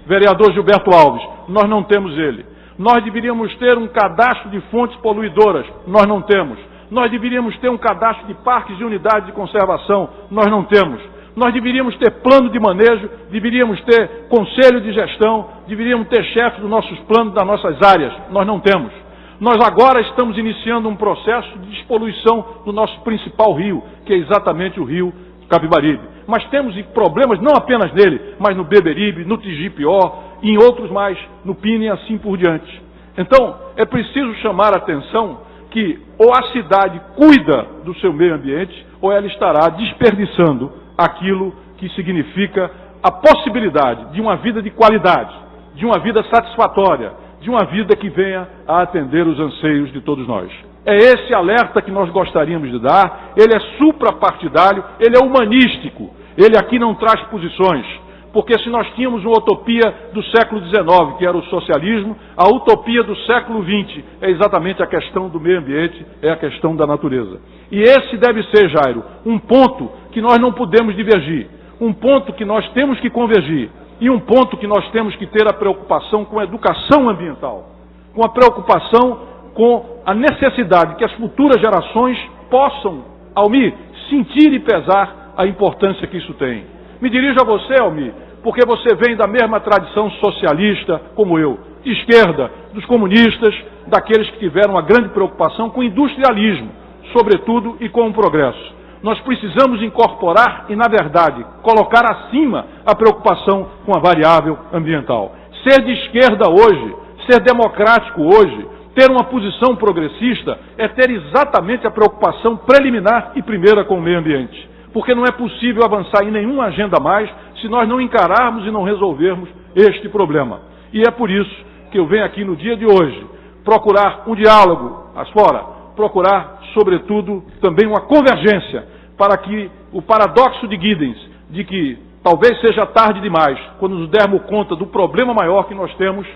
Speaker 4: Vereador Gilberto Alves, nós não temos ele. Nós deveríamos ter um cadastro de fontes poluidoras, nós não temos. Nós deveríamos ter um cadastro de parques e unidades de conservação, nós não temos. Nós deveríamos ter plano de manejo, deveríamos ter conselho de gestão, deveríamos ter chefe dos nossos planos, das nossas áreas, nós não temos. Nós agora estamos iniciando um processo de despoluição do nosso principal rio, que é exatamente o rio Capibaribe. Mas temos problemas não apenas nele, mas no Beberibe, no Tigipió e em outros mais, no Pina e assim por diante. Então, é preciso chamar a atenção que ou a cidade cuida do seu meio ambiente, ou ela estará desperdiçando aquilo que significa a possibilidade de uma vida de qualidade, de uma vida satisfatória, de uma vida que venha a atender os anseios de todos nós. É esse alerta que nós gostaríamos de dar, ele é suprapartidário, ele é humanístico, ele aqui não traz posições, porque se nós tínhamos uma utopia do século XIX, que era o socialismo, a utopia do século XX é exatamente a questão do meio ambiente, é a questão da natureza. E esse deve ser, Jairo, um ponto que nós não podemos divergir. um ponto que nós temos que convergir e um ponto que nós temos que ter a preocupação com a educação ambiental, com a preocupação com a necessidade que as futuras gerações possam, Almir, sentir e pesar a importância que isso tem. Me dirijo a você, Almir, porque você vem da mesma tradição socialista como eu, de esquerda, dos comunistas, daqueles que tiveram uma grande preocupação com o industrialismo, sobretudo, e com o progresso. Nós precisamos incorporar e, na verdade, colocar acima a preocupação com a variável ambiental. Ser de esquerda hoje, ser democrático hoje, ter uma posição progressista é ter exatamente a preocupação preliminar e primeira com o meio ambiente. Porque não é possível avançar em nenhuma agenda mais se nós não encararmos e não resolvermos este problema. E é por isso que eu venho aqui no dia de hoje procurar um diálogo às fora, procurar, sobretudo, também uma convergência para que o paradoxo de Giddens, de que talvez seja tarde demais, quando nos dermos conta do problema maior que nós temos,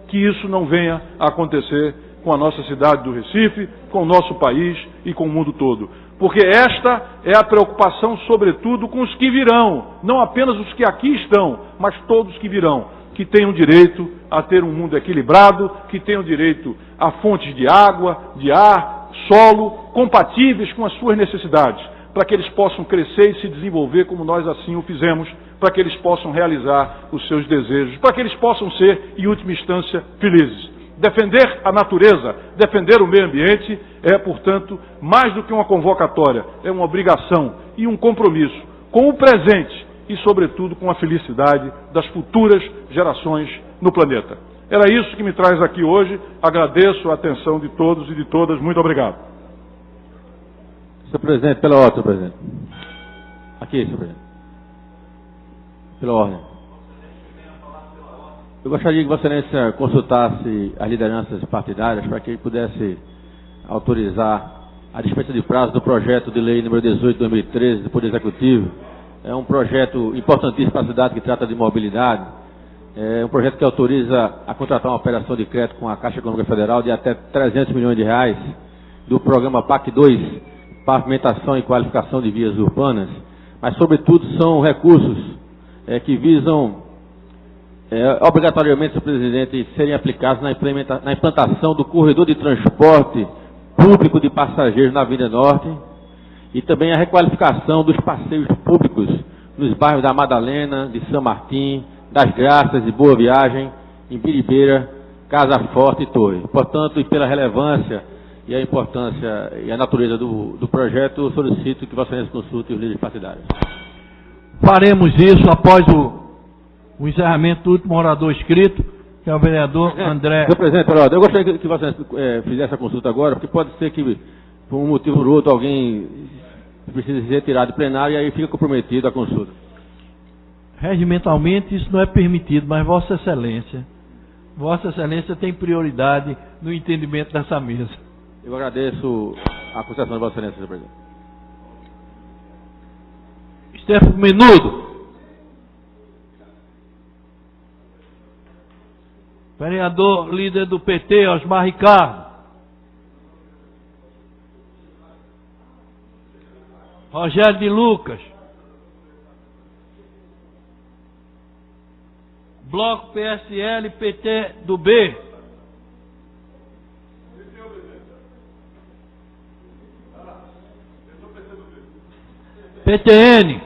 Speaker 4: que isso não venha a acontecer com a nossa cidade do Recife, com o nosso país e com o mundo todo. Porque esta é a preocupação, sobretudo, com os que virão, não apenas os que aqui estão, mas todos que virão, que tenham direito a ter um mundo equilibrado, que tenham direito a fontes de água, de ar, solo, compatíveis com as suas necessidades, para que eles possam crescer e se desenvolver como nós assim o fizemos, para que eles possam realizar os seus desejos, para que eles possam ser, em última instância, felizes. Defender a natureza, defender o meio ambiente é, portanto, mais do que uma convocatória, é uma obrigação e um compromisso com o presente e, sobretudo, com a felicidade das futuras gerações no planeta. Era isso que me traz aqui hoje. Agradeço a atenção de todos e de todas. Muito obrigado.
Speaker 5: Senhor presidente, pela ordem, senhor presidente. Aqui, senhor presidente. Pela ordem. Eu gostaria que Vossa Excelência consultasse as lideranças partidárias para que pudesse autorizar a dispensa de prazo do projeto de lei número 18 de 2013 do Poder Executivo. É um projeto importantíssimo para a cidade que trata de mobilidade. É um projeto que autoriza a contratar uma operação de crédito com a Caixa Econômica Federal de até 300 milhões de reais do programa PAC 2, Pavimentação e Qualificação de Vias Urbanas, mas, sobretudo, são recursos que visam obrigatoriamente, senhor presidente, serem aplicados na implantação do corredor de transporte público de passageiros na Avenida Norte e também a requalificação dos passeios públicos nos bairros da Madalena, de São Martim, das Graças, de Boa Viagem, em Biribeira, Casa Forte e Torre. Portanto, e pela relevância e a importância e a natureza do projeto, solicito que Vossa Excelência consulte os líderes partidários.
Speaker 1: Faremos isso após o encerramento do último orador escrito, que é o vereador André.
Speaker 5: Senhor presidente, eu gostaria que Vossa Excelência fizesse a consulta agora, porque pode ser que, por um motivo ou outro, alguém precise ser retirado do plenário e aí fica comprometido a consulta.
Speaker 1: Regimentalmente isso não é permitido, mas Vossa Excelência tem prioridade no entendimento dessa mesa.
Speaker 5: Eu agradeço a concessão de Vossa Excelência, senhor presidente.
Speaker 1: Stefano Menudo. Vereador líder do PT, Osmar Ricardo. Rogério de Lucas. Bloco PSL, PT do B. PTN.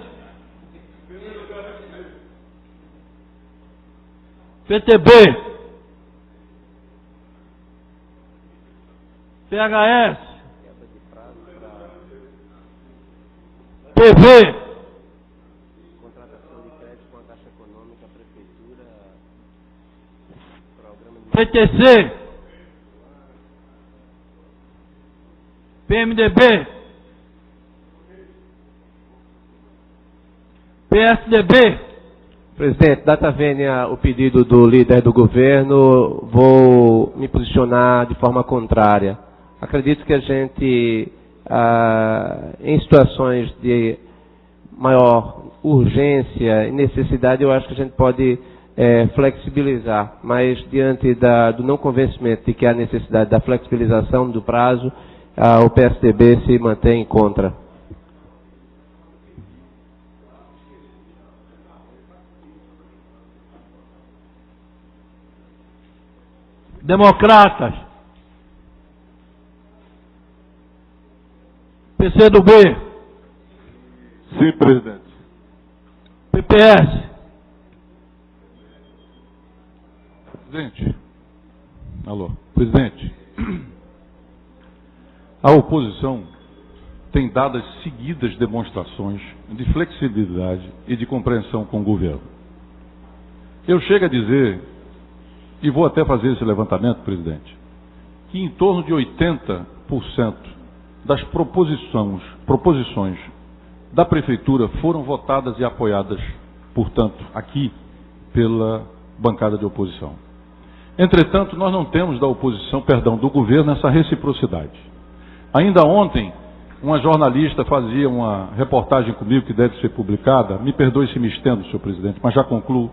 Speaker 1: PTB. PHS. PV.
Speaker 7: Contratação de crédito com a Caixa Econômica, a Prefeitura, programa de...
Speaker 1: PTC. PMDB. PSDB.
Speaker 7: Presidente, data vênia o pedido do líder do governo, vou me posicionar de forma contrária. Acredito que a gente, em situações de maior urgência e necessidade, eu acho que a gente pode flexibilizar, mas diante do não convencimento de que há necessidade da flexibilização do prazo, o PSDB se mantém contra.
Speaker 1: Democratas, PCdoB,
Speaker 6: Sim, presidente.
Speaker 1: PPS,
Speaker 4: Presidente. Alô. Presidente. A oposição tem dado as seguidas demonstrações de flexibilidade e de compreensão com o governo. Eu chego a dizer, e vou até fazer esse levantamento, presidente, que em torno de 80% das proposições da Prefeitura foram votadas e apoiadas, portanto, aqui, pela bancada de oposição. Entretanto, nós não temos do governo, essa reciprocidade. Ainda ontem, uma jornalista fazia uma reportagem comigo, que deve ser publicada, me perdoe se me estendo, senhor presidente, mas já concluo,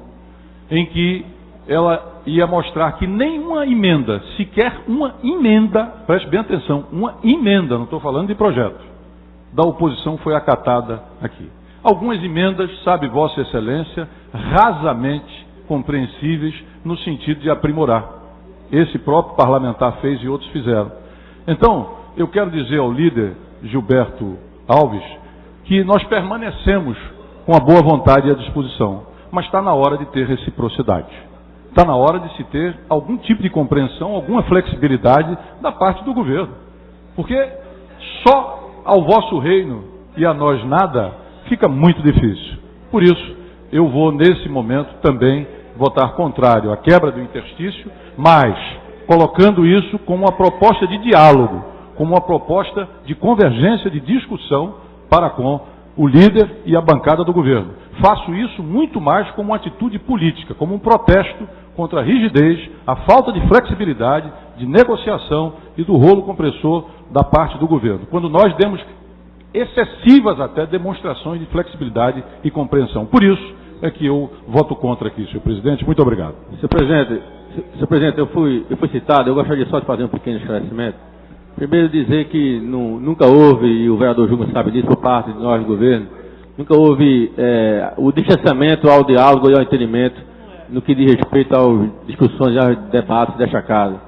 Speaker 4: em que ela ia mostrar que nenhuma emenda, sequer uma emenda, preste bem atenção, uma emenda, não estou falando de projeto, da oposição foi acatada aqui. Algumas emendas, sabe Vossa Excelência, rasamente compreensíveis no sentido de aprimorar. Esse próprio parlamentar fez e outros fizeram. Então, eu quero dizer ao líder Gilberto Alves que nós permanecemos com a boa vontade e a disposição, mas está na hora de ter reciprocidade. Está na hora de se ter algum tipo de compreensão, alguma flexibilidade da parte do governo. Porque só ao vosso reino e a nós nada fica muito difícil. Por isso, eu vou nesse momento também votar contrário à quebra do interstício, mas colocando isso como uma proposta de diálogo, como uma proposta de convergência, de discussão para com o líder e a bancada do governo. Faço isso muito mais como uma atitude política, como um protesto contra a rigidez, a falta de flexibilidade, de negociação e do rolo compressor da parte do governo. Quando nós demos excessivas até demonstrações de flexibilidade e compreensão. Por isso é que eu voto contra aqui, senhor presidente. Muito obrigado.
Speaker 5: Senhor presidente, eu fui citado, eu gostaria só de fazer um pequeno esclarecimento. Primeiro dizer que nunca houve, e o vereador Júnior sabe disso, por parte de nós do governo, nunca houve o distanciamento ao diálogo e ao entendimento no que diz respeito às discussões e aos debates desta casa.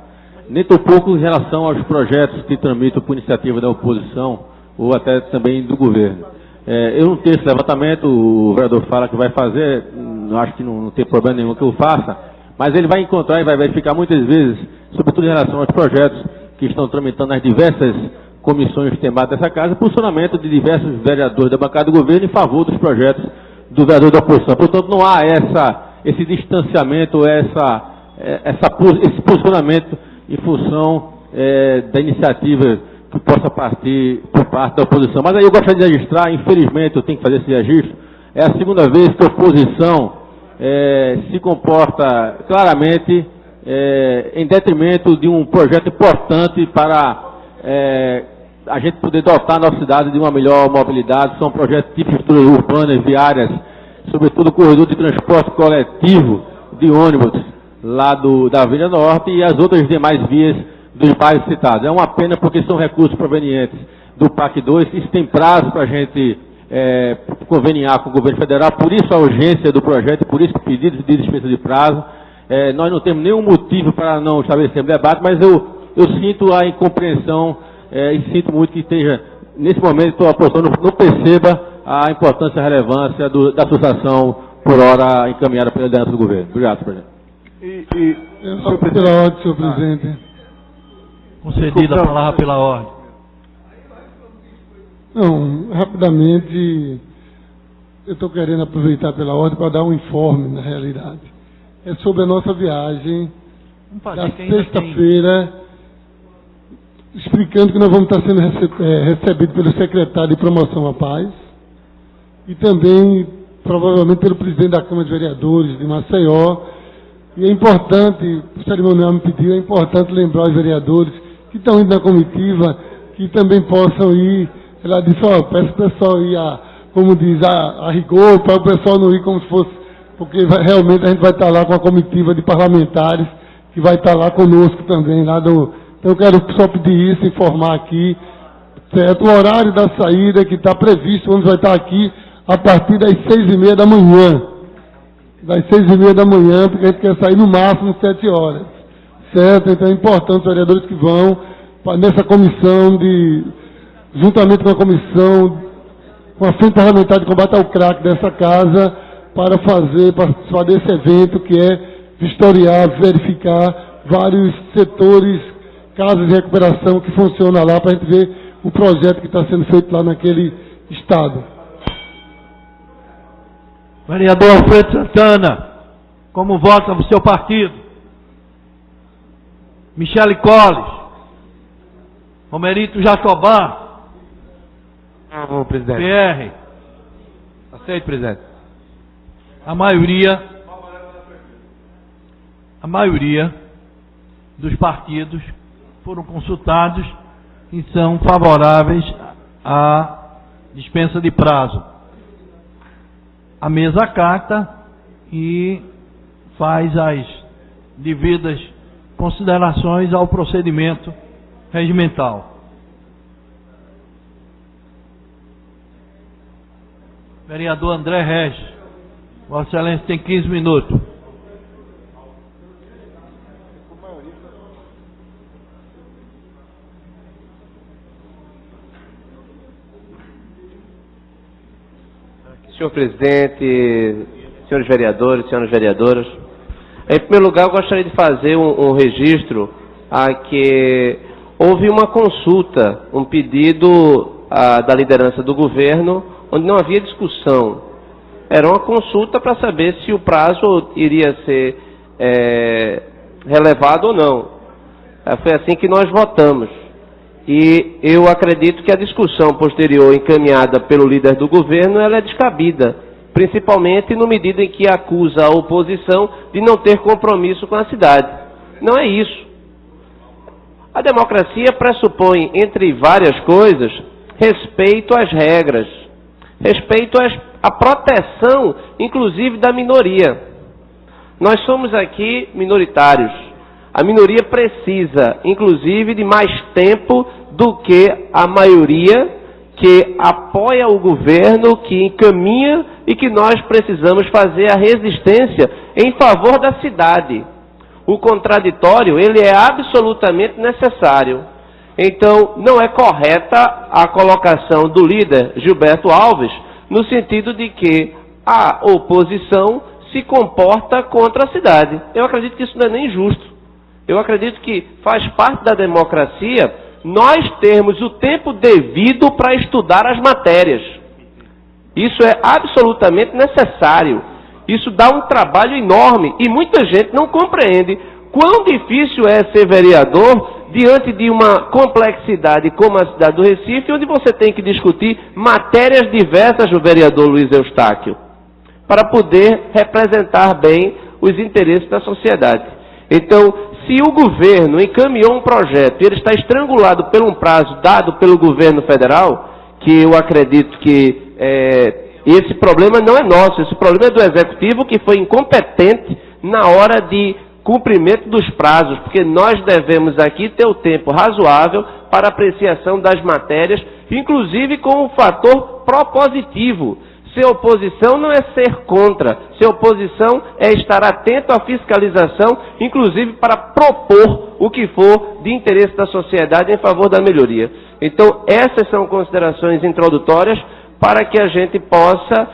Speaker 5: Nem tão pouco em relação aos projetos que tramitam por iniciativa da oposição ou até também do governo. Eu não tenho esse levantamento, o vereador fala que vai fazer, acho que não tem problema nenhum que eu faça, mas ele vai encontrar e vai verificar muitas vezes, sobretudo em relação aos projetos que estão tramitando nas diversas comissões temáticas dessa casa, posicionamento de diversos vereadores da bancada do governo em favor dos projetos do vereador da oposição. Portanto, não há esse distanciamento, esse posicionamento em função da iniciativa que possa partir por parte da oposição. Mas aí eu gostaria de registrar, infelizmente eu tenho que fazer esse registro, é a segunda vez que a oposição se comporta claramente em detrimento de um projeto importante para a gente poder dotar a nossa cidade de uma melhor mobilidade. São projetos de infraestruturas urbanas, viárias, sobretudo o corredor de transporte coletivo de ônibus lá da Avenida Norte e as outras demais vias dos bairros citados. É uma pena porque são recursos provenientes do PAC 2, isso tem prazo para a gente conveniar com o governo federal, por isso a urgência do projeto, por isso pedidos de dispensa de prazo. Nós não temos nenhum motivo para não estabelecer debate, mas eu sinto a incompreensão e sinto muito que esteja, nesse momento, a oposição não perceba a importância e a relevância da associação por hora encaminhada pela liderança do governo. Obrigado, senhor presidente.
Speaker 8: Pela ordem, senhor presidente.
Speaker 1: Concedida a palavra pela ordem.
Speaker 8: Não, rapidamente, eu estou querendo aproveitar pela ordem para dar um informe, na realidade. É sobre a nossa viagem da sexta-feira, explicando que nós vamos estar sendo recebidos pelo secretário de Promoção à Paz e também, provavelmente, pelo presidente da Câmara de Vereadores de Maceió. E é importante, o cerimonial me pediu, é importante lembrar os vereadores que estão indo na comitiva, que também possam ir. Ela disse, peço o pessoal ir, como diz, a rigor, para o pessoal não ir como se fosse, porque realmente a gente vai estar lá com a comitiva de parlamentares, que vai estar lá conosco também, Então eu quero só pedir isso, informar aqui, certo? O horário da saída que está previsto, onde vai estar aqui, a partir das 6h30 da manhã. Das 6h30 da manhã, porque a gente quer sair no máximo 7 horas. certo? Então é importante os vereadores que vão nessa comissão, juntamente com a comissão, com a Frente Parlamentar de Combate ao Crack dessa casa, para participar desse evento que é vistoriar, verificar vários setores, casas de recuperação que funcionam lá, para a gente ver o projeto que está sendo feito lá naquele estado.
Speaker 1: Vereador Alfredo Santana, como vota o seu partido? Michele Colles, Romerito Jatobá,
Speaker 2: Não, presidente.
Speaker 1: PR,
Speaker 2: Aceito, presidente.
Speaker 1: a maioria dos partidos foram consultados e são favoráveis à dispensa de prazo. A mesa acata e faz as devidas considerações ao procedimento regimental. Vereador André Regis, Vossa Excelência tem 15 minutos.
Speaker 7: Senhor presidente, senhores vereadores, senhoras vereadoras, em primeiro lugar eu gostaria de fazer um registro a que houve uma consulta, um pedido da liderança do governo, onde não havia discussão. Era uma consulta para saber se o prazo iria ser relevado ou não. Foi assim que nós votamos. E eu acredito que a discussão posterior encaminhada pelo líder do governo, ela é descabida, principalmente no medida em que acusa a oposição de não ter compromisso com a cidade. Não é isso. A democracia pressupõe, entre várias coisas, respeito às regras, respeito à proteção, inclusive, da minoria. Nós somos aqui minoritários. A minoria precisa, inclusive, de mais tempo do que a maioria que apoia o governo, que encaminha e que nós precisamos fazer a resistência em favor da cidade. O contraditório, ele é absolutamente necessário. Então, não é correta a colocação do líder Gilberto Alves, no sentido de que a oposição se comporta contra a cidade. Eu acredito que isso não é nem justo. Eu acredito que faz parte da democracia nós termos o tempo devido para estudar as matérias. Isso é absolutamente necessário. Isso dá um trabalho enorme e muita gente não compreende quão difícil é ser vereador diante de uma complexidade como a cidade do Recife, onde você tem que discutir matérias diversas do vereador Luiz Eustáquio, para poder representar bem os interesses da sociedade. Então, se o governo encaminhou um projeto e ele está estrangulado por um prazo dado pelo governo federal, que eu acredito que esse problema não é nosso, esse problema é do executivo, que foi incompetente na hora de cumprimento dos prazos, porque nós devemos aqui ter o tempo razoável para apreciação das matérias, inclusive com o fator propositivo. Ser oposição não é ser contra. Ser oposição é estar atento à fiscalização, inclusive para propor o que for de interesse da sociedade em favor da melhoria. Então, essas são considerações introdutórias para que a gente possa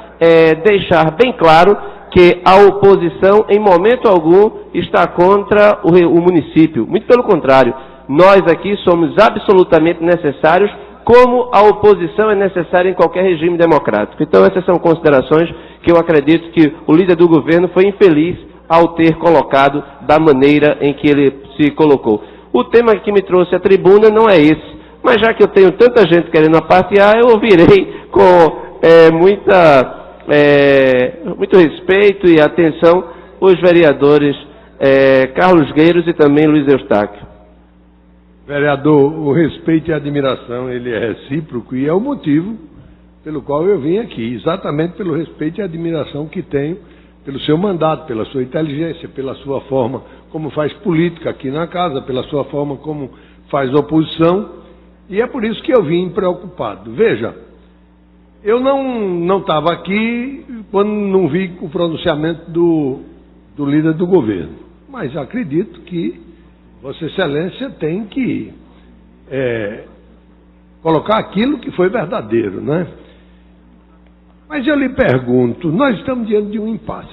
Speaker 7: deixar bem claro que a oposição, em momento algum, está contra o município. Muito pelo contrário, nós aqui somos absolutamente necessários, como a oposição é necessária em qualquer regime democrático. Então, essas são considerações que eu acredito que o líder do governo foi infeliz ao ter colocado da maneira em que ele se colocou. O tema que me trouxe à tribuna não é esse, mas já que eu tenho tanta gente querendo apartear, eu ouvirei com muito respeito e atenção os vereadores Carlos Gueiros e também Luiz Eustáquio.
Speaker 9: Vereador, o respeito e a admiração, ele é recíproco e é o motivo pelo qual eu vim aqui, exatamente pelo respeito e admiração que tenho pelo seu mandato, pela sua inteligência, pela sua forma como faz política aqui na casa, pela sua forma como faz oposição, e é por isso que eu vim preocupado. Veja, eu não estava aqui quando não vi o pronunciamento do líder do governo, mas acredito que Vossa Excelência tem que colocar aquilo que foi verdadeiro, né? Mas eu lhe pergunto, nós estamos diante de um impasse.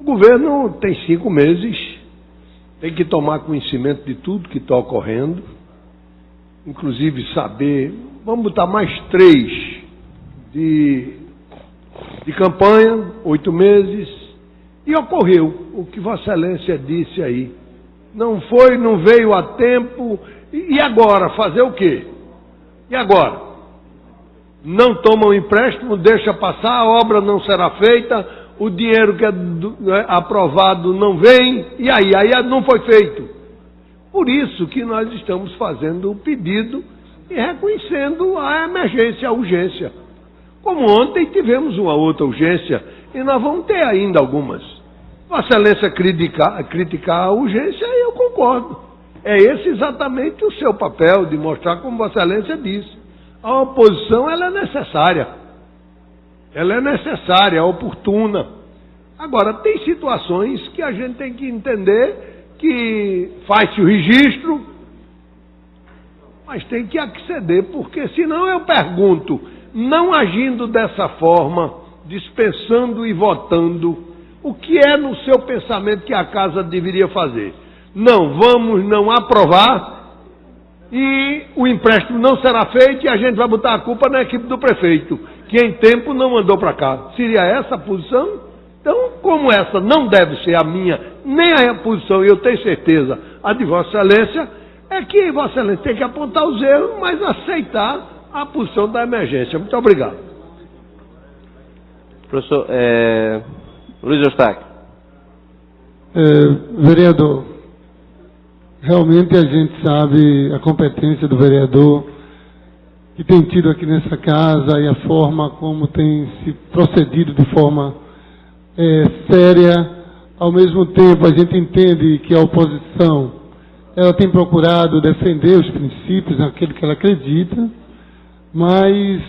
Speaker 9: O governo tem 5 meses, tem que tomar conhecimento de tudo que está ocorrendo, inclusive saber, vamos botar mais 3 de campanha, 8 meses, e ocorreu o que Vossa Excelência disse aí. Não foi, não veio a tempo, e agora? Fazer o quê? E agora? Não tomam empréstimo, deixa passar, a obra não será feita, o dinheiro que é aprovado não vem, e aí não foi feito. Por isso que nós estamos fazendo o pedido e reconhecendo a emergência, a urgência. Como ontem tivemos uma outra urgência, e nós vamos ter ainda algumas. Vossa Excelência criticar a urgência, eu concordo. É esse exatamente o seu papel, de mostrar, como Vossa Excelência disse, a oposição ela é necessária. Ela é necessária, é oportuna. Agora, tem situações que a gente tem que entender que faz-se o registro, mas tem que acceder, porque senão eu pergunto, não agindo dessa forma, dispensando e votando, o que é no seu pensamento que a casa deveria fazer? Não, vamos não aprovar e o empréstimo não será feito e a gente vai botar a culpa na equipe do prefeito, que em tempo não mandou para cá. Seria essa a posição? Então, como essa não deve ser a minha, nem a posição, e eu tenho certeza, a de Vossa Excelência, é que Vossa Excelência tem que apontar os erros, mas aceitar a posição da emergência. Muito obrigado.
Speaker 7: Professor, Luiz Eustáquio.
Speaker 8: Vereador, realmente a gente sabe a competência do vereador que tem tido aqui nessa casa e a forma como tem se procedido de forma séria. Ao mesmo tempo, a gente entende que a oposição ela tem procurado defender os princípios, aquilo que ela acredita, mas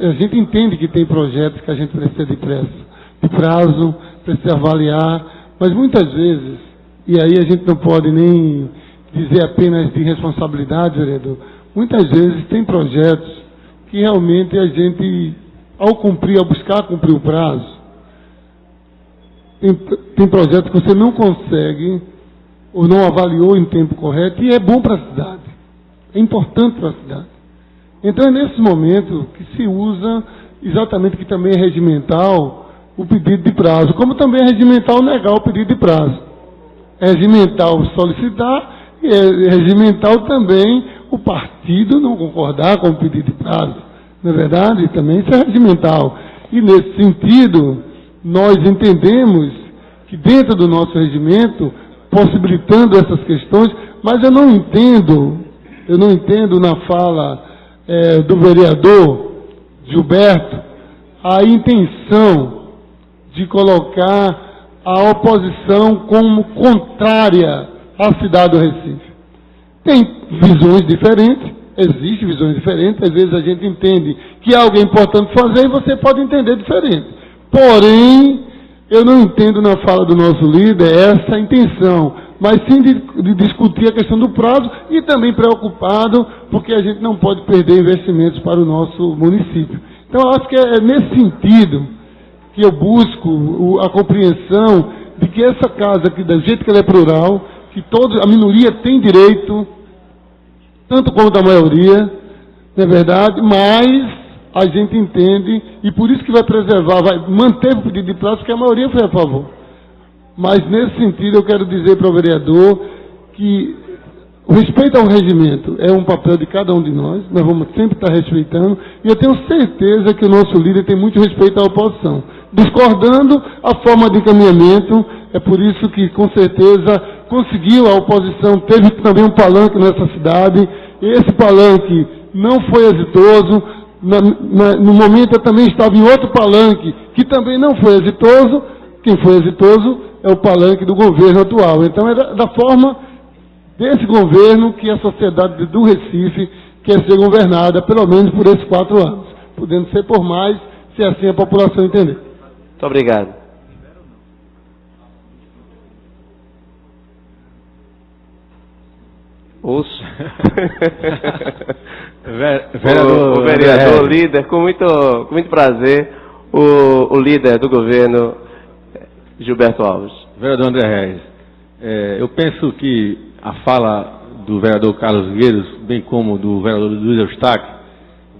Speaker 8: a gente entende que tem projetos que a gente precisa de prazo, precisa avaliar, mas muitas vezes, e aí a gente não pode nem dizer apenas de responsabilidade, vereador, muitas vezes tem projetos que realmente a gente, ao buscar cumprir o prazo, tem projetos que você não consegue ou não avaliou em tempo correto, e é bom para a cidade, é importante para a cidade. Então é nesse momento que se usa exatamente, que também é regimental, o pedido de prazo, como também é regimental negar o pedido de prazo. É regimental solicitar e é regimental também o partido não concordar com o pedido de prazo. Não é verdade? Também isso é regimental. E nesse sentido, nós entendemos que dentro do nosso regimento, possibilitando essas questões, mas eu não entendo na fala do vereador Gilberto a intenção de colocar a oposição como contrária à cidade do Recife. Tem visões diferentes, existem visões diferentes, às vezes a gente entende que é algo importante fazer e você pode entender diferente. Porém, eu não entendo na fala do nosso líder essa intenção, mas sim de discutir a questão do prazo e também preocupado porque a gente não pode perder investimentos para o nosso município. Então, eu acho que é nesse sentido que eu busco a compreensão de que essa casa, aqui, do jeito que ela é plural, que a minoria tem direito, tanto quanto a maioria, não é verdade, mas a gente entende, e por isso que vai preservar, vai manter o pedido de prazo, porque a maioria foi a favor. Mas, nesse sentido, eu quero dizer para o vereador que o respeito ao regimento é um papel de cada um de nós vamos sempre estar respeitando, e eu tenho certeza que o nosso líder tem muito respeito à oposição. Discordando a forma de encaminhamento, é por isso que, com certeza, conseguiu, a oposição teve também um palanque nessa cidade, e esse palanque não foi exitoso. No momento eu também estava em outro palanque, que também não foi exitoso. Quem foi exitoso é o palanque do governo atual. Então é da forma desse governo que a sociedade do Recife quer ser governada, pelo menos por esses 4 anos. Podendo ser por mais, se assim a população entender.
Speaker 7: Muito obrigado. Ouço.
Speaker 5: Vereador,
Speaker 7: o vereador líder, com muito prazer, o líder do governo, Gilberto Alves.
Speaker 5: Vereador André Reis, eu penso que a fala do vereador Carlos Gueiros, bem como do vereador Luiz Eustáquio,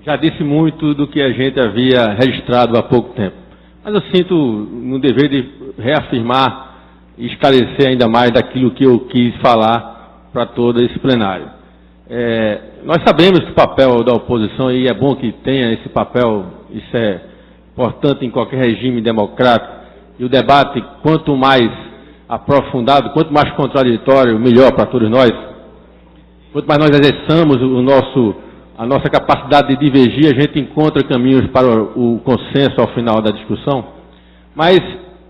Speaker 5: já disse muito do que a gente havia registrado há pouco tempo. Mas eu sinto no dever de reafirmar e esclarecer ainda mais daquilo que eu quis falar para todo esse plenário. Nós sabemos que o papel da oposição, e é bom que tenha esse papel, isso é importante em qualquer regime democrático, e o debate, quanto mais aprofundado, quanto mais contraditório, melhor para todos nós. Quanto mais nós exerçamos a nossa capacidade de divergir, a gente encontra caminhos para o consenso ao final da discussão. Mas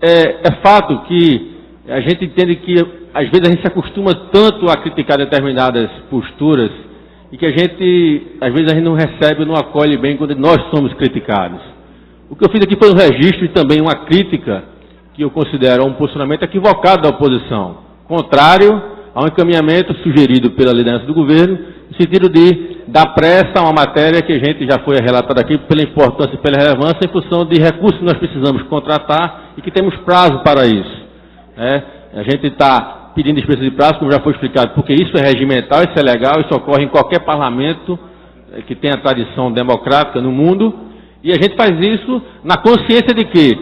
Speaker 5: é fato que a gente entende que, às vezes, a gente se acostuma tanto a criticar determinadas posturas e que às vezes, a gente não recebe, não acolhe bem quando nós somos criticados. O que eu fiz aqui foi um registro e também uma crítica que eu considero um posicionamento equivocado da oposição, contrário ao encaminhamento sugerido pela liderança do governo, no sentido de dar pressa a uma matéria que a gente já foi relatado aqui pela importância e pela relevância, em função de recursos que nós precisamos contratar e que temos prazo para isso. A gente está pedindo dispensa de prazo, como já foi explicado, porque isso é regimental, isso é legal, isso ocorre em qualquer parlamento que tenha tradição democrática no mundo, e a gente faz isso na consciência de que,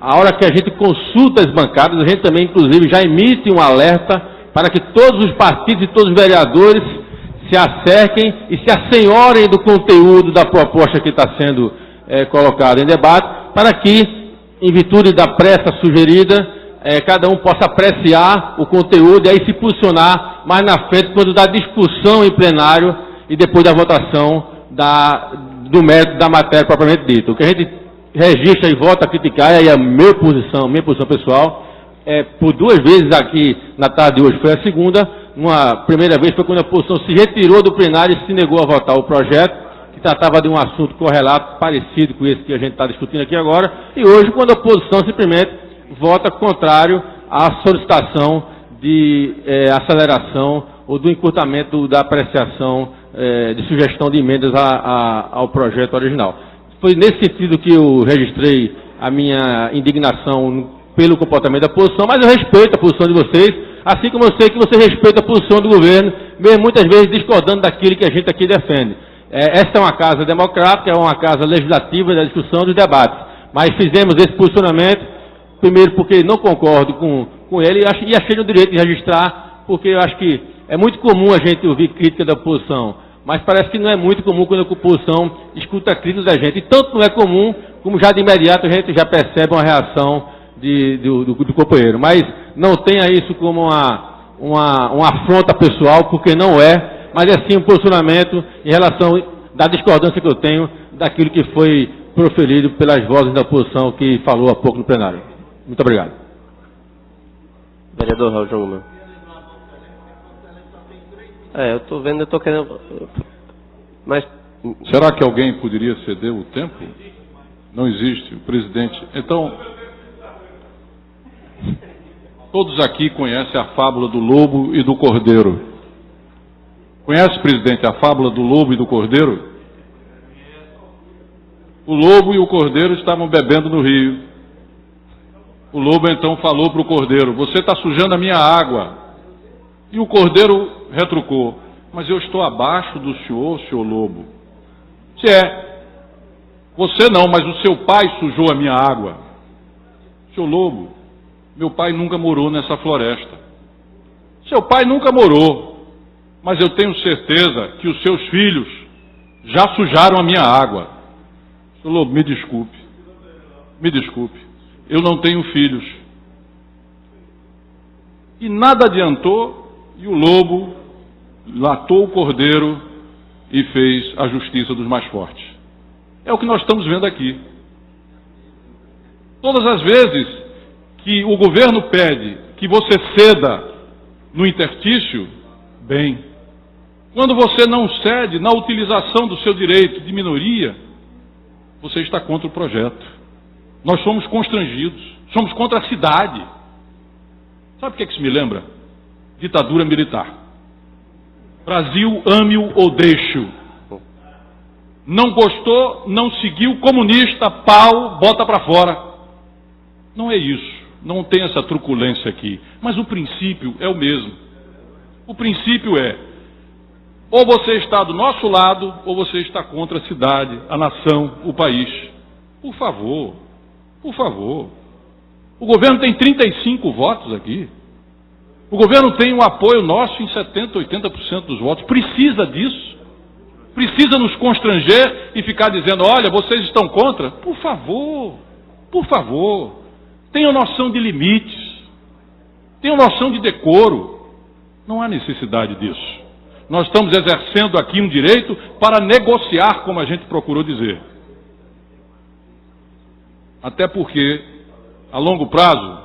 Speaker 5: a hora que a gente consulta as bancadas, a gente também, inclusive, já emite um alerta para que todos os partidos e todos os vereadores se acerquem e se assenhorem do conteúdo da proposta que está sendo colocada em debate, para que, em virtude da pressa sugerida, cada um possa apreciar o conteúdo e aí se posicionar mais na frente, quando da discussão em plenário e depois da votação do mérito da matéria propriamente dita. O que a gente registra e vota a criticar, e aí a minha posição pessoal, por duas vezes aqui na tarde de hoje, foi a segunda. Uma primeira vez foi quando a oposição se retirou do plenário e se negou a votar o projeto, que tratava de um assunto correlato, parecido com esse que a gente está discutindo aqui agora, e hoje quando a oposição simplesmente vota contrário à solicitação de aceleração ou do encurtamento da apreciação de sugestão de emendas ao projeto original. Foi nesse sentido que eu registrei a minha indignação pelo comportamento da oposição, mas eu respeito a posição de vocês, assim como eu sei que você respeita a posição do governo, mesmo muitas vezes discordando daquilo que a gente aqui defende. Esta é uma casa democrática, é uma casa legislativa da discussão e dos debates, mas fizemos esse posicionamento, primeiro porque não concordo com ele e achei no direito de registrar, porque eu acho que é muito comum a gente ouvir crítica da oposição, mas parece que não é muito comum quando a oposição escuta críticas da gente. E tanto não é comum, como já de imediato a gente já percebe uma reação do companheiro. Mas não tenha isso como uma afronta pessoal, porque não é, mas é sim um posicionamento em relação da discordância que eu tenho daquilo que foi proferido pelas vozes da oposição que falou há pouco no plenário. Muito obrigado.
Speaker 7: Vereador Raul Jungmann. Eu estou vendo, eu estou querendo... Mas...
Speaker 4: Será que alguém poderia ceder o tempo? Não existe, o presidente... Então, todos aqui conhecem a fábula do lobo e do cordeiro. Conhece, presidente, a fábula do lobo e do cordeiro? O lobo e o cordeiro estavam bebendo no rio. O lobo então falou para o cordeiro: você está sujando a minha água. E o cordeiro retrucou: mas eu estou abaixo do senhor lobo. Você não, mas o seu pai sujou a minha água. Senhor lobo, meu pai nunca morou nessa floresta. Seu pai nunca morou, mas eu tenho certeza que os seus filhos já sujaram a minha água. Senhor lobo, me desculpe, eu não tenho filhos. E nada adiantou, e o lobo latou o cordeiro e fez a justiça dos mais fortes. É o que nós estamos vendo aqui. Todas as vezes que o governo pede que você ceda no interstício, bem. Quando você não cede na utilização do seu direito de minoria, você está contra o projeto. Nós somos constrangidos, somos contra a cidade. Sabe o que isso me lembra? Ditadura militar. Brasil, ame-o ou deixe-o. Não gostou, não seguiu, comunista, pau, bota para fora. Não é isso. Não tem essa truculência aqui. Mas o princípio é o mesmo. O princípio é: ou você está do nosso lado, ou você está contra a cidade, a nação, o país. Por favor, por favor. O governo tem 35 votos aqui. O governo tem o apoio nosso em 70%, 80% dos votos. Precisa disso? Precisa nos constranger e ficar dizendo: olha, vocês estão contra? Por favor, por favor. Tenham noção de limites. Tenham noção de decoro. Não há necessidade disso. Nós estamos exercendo aqui um direito para negociar, como a gente procurou dizer. Até porque, a longo prazo,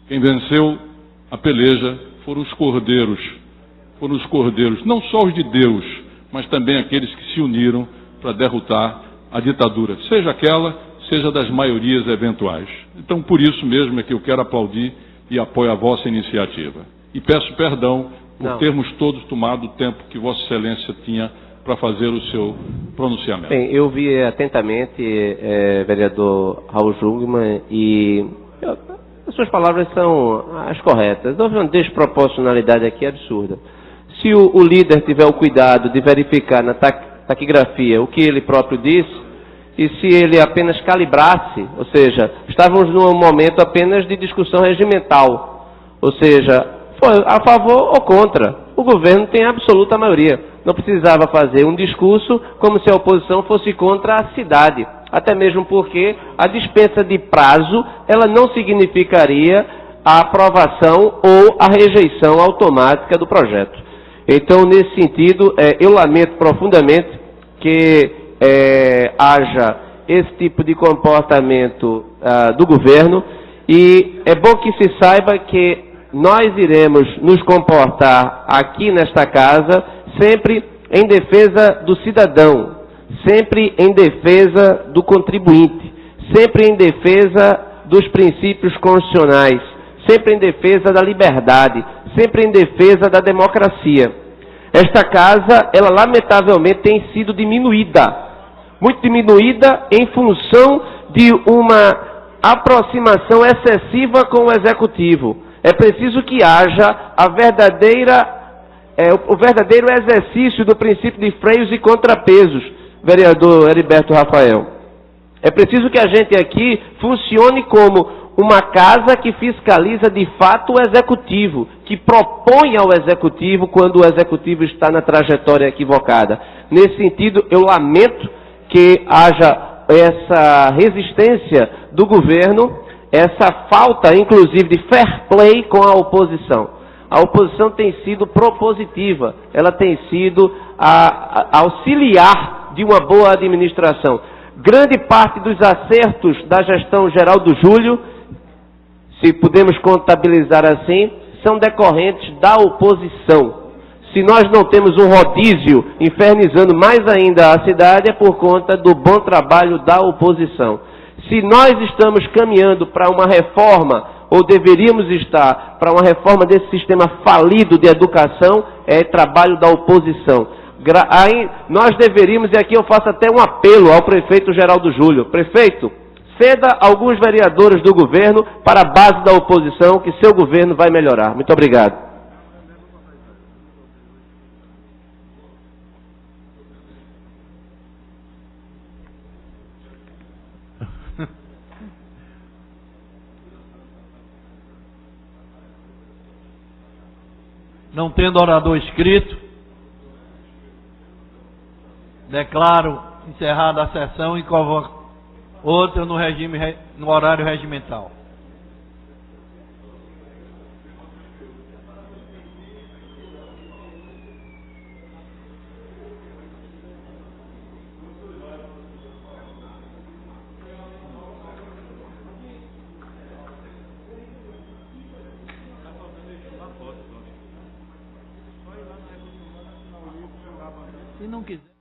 Speaker 4: quem venceu a peleja foram os cordeiros. Foram os cordeiros, não só os de Deus, mas também aqueles que se uniram para derrotar a ditadura, seja aquela, seja das maiorias eventuais. Então, por isso mesmo é que eu quero aplaudir e apoio a vossa iniciativa. E peço perdão por termos todos tomado o tempo que Vossa Excelência tinha para fazer o seu pronunciamento.
Speaker 7: Bem, eu vi atentamente, vereador Raul Jungmann, e as suas palavras são as corretas. Houve uma desproporcionalidade aqui absurda. Se o líder tiver o cuidado de verificar na taquigrafia o que ele próprio disse, e se ele apenas calibrasse, ou seja, estávamos num momento apenas de discussão regimental, ou seja, foi a favor ou contra. O governo tem a absoluta maioria. Não precisava fazer um discurso como se a oposição fosse contra a cidade. Até mesmo porque a dispensa de prazo, ela não significaria a aprovação ou a rejeição automática do projeto. Então, nesse sentido, eu lamento profundamente que haja esse tipo de comportamento do governo, e é bom que se saiba que nós iremos nos comportar aqui nesta casa sempre em defesa do cidadão, sempre em defesa do contribuinte, sempre em defesa dos princípios constitucionais, sempre em defesa da liberdade, sempre em defesa da democracia. Esta casa, ela lamentavelmente tem sido diminuída, muito diminuída em função de uma aproximação excessiva com o Executivo. É preciso que haja o verdadeiro exercício do princípio de freios e contrapesos, vereador Heriberto Rafael. É preciso que a gente aqui funcione como uma casa que fiscaliza de fato o Executivo, que propõe ao Executivo quando o Executivo está na trajetória equivocada. Nesse sentido, eu lamento que haja essa resistência do governo, essa falta, inclusive, de fair play com a oposição. A oposição tem sido propositiva, ela tem sido auxiliar de uma boa administração. Grande parte dos acertos da gestão geral do Júlio, se podemos contabilizar assim, são decorrentes da oposição. Se nós não temos um rodízio infernizando mais ainda a cidade, é por conta do bom trabalho da oposição. Se nós estamos caminhando para uma reforma, ou deveríamos estar para uma reforma desse sistema falido de educação, é trabalho da oposição. Aí nós deveríamos, e aqui eu faço até um apelo ao prefeito Geraldo Júlio: prefeito, ceda alguns vereadores do governo para a base da oposição, que seu governo vai melhorar. Muito obrigado.
Speaker 1: Não tendo orador inscrito, declaro encerrada a sessão e convoco outra no horário regimental. Se não quiser.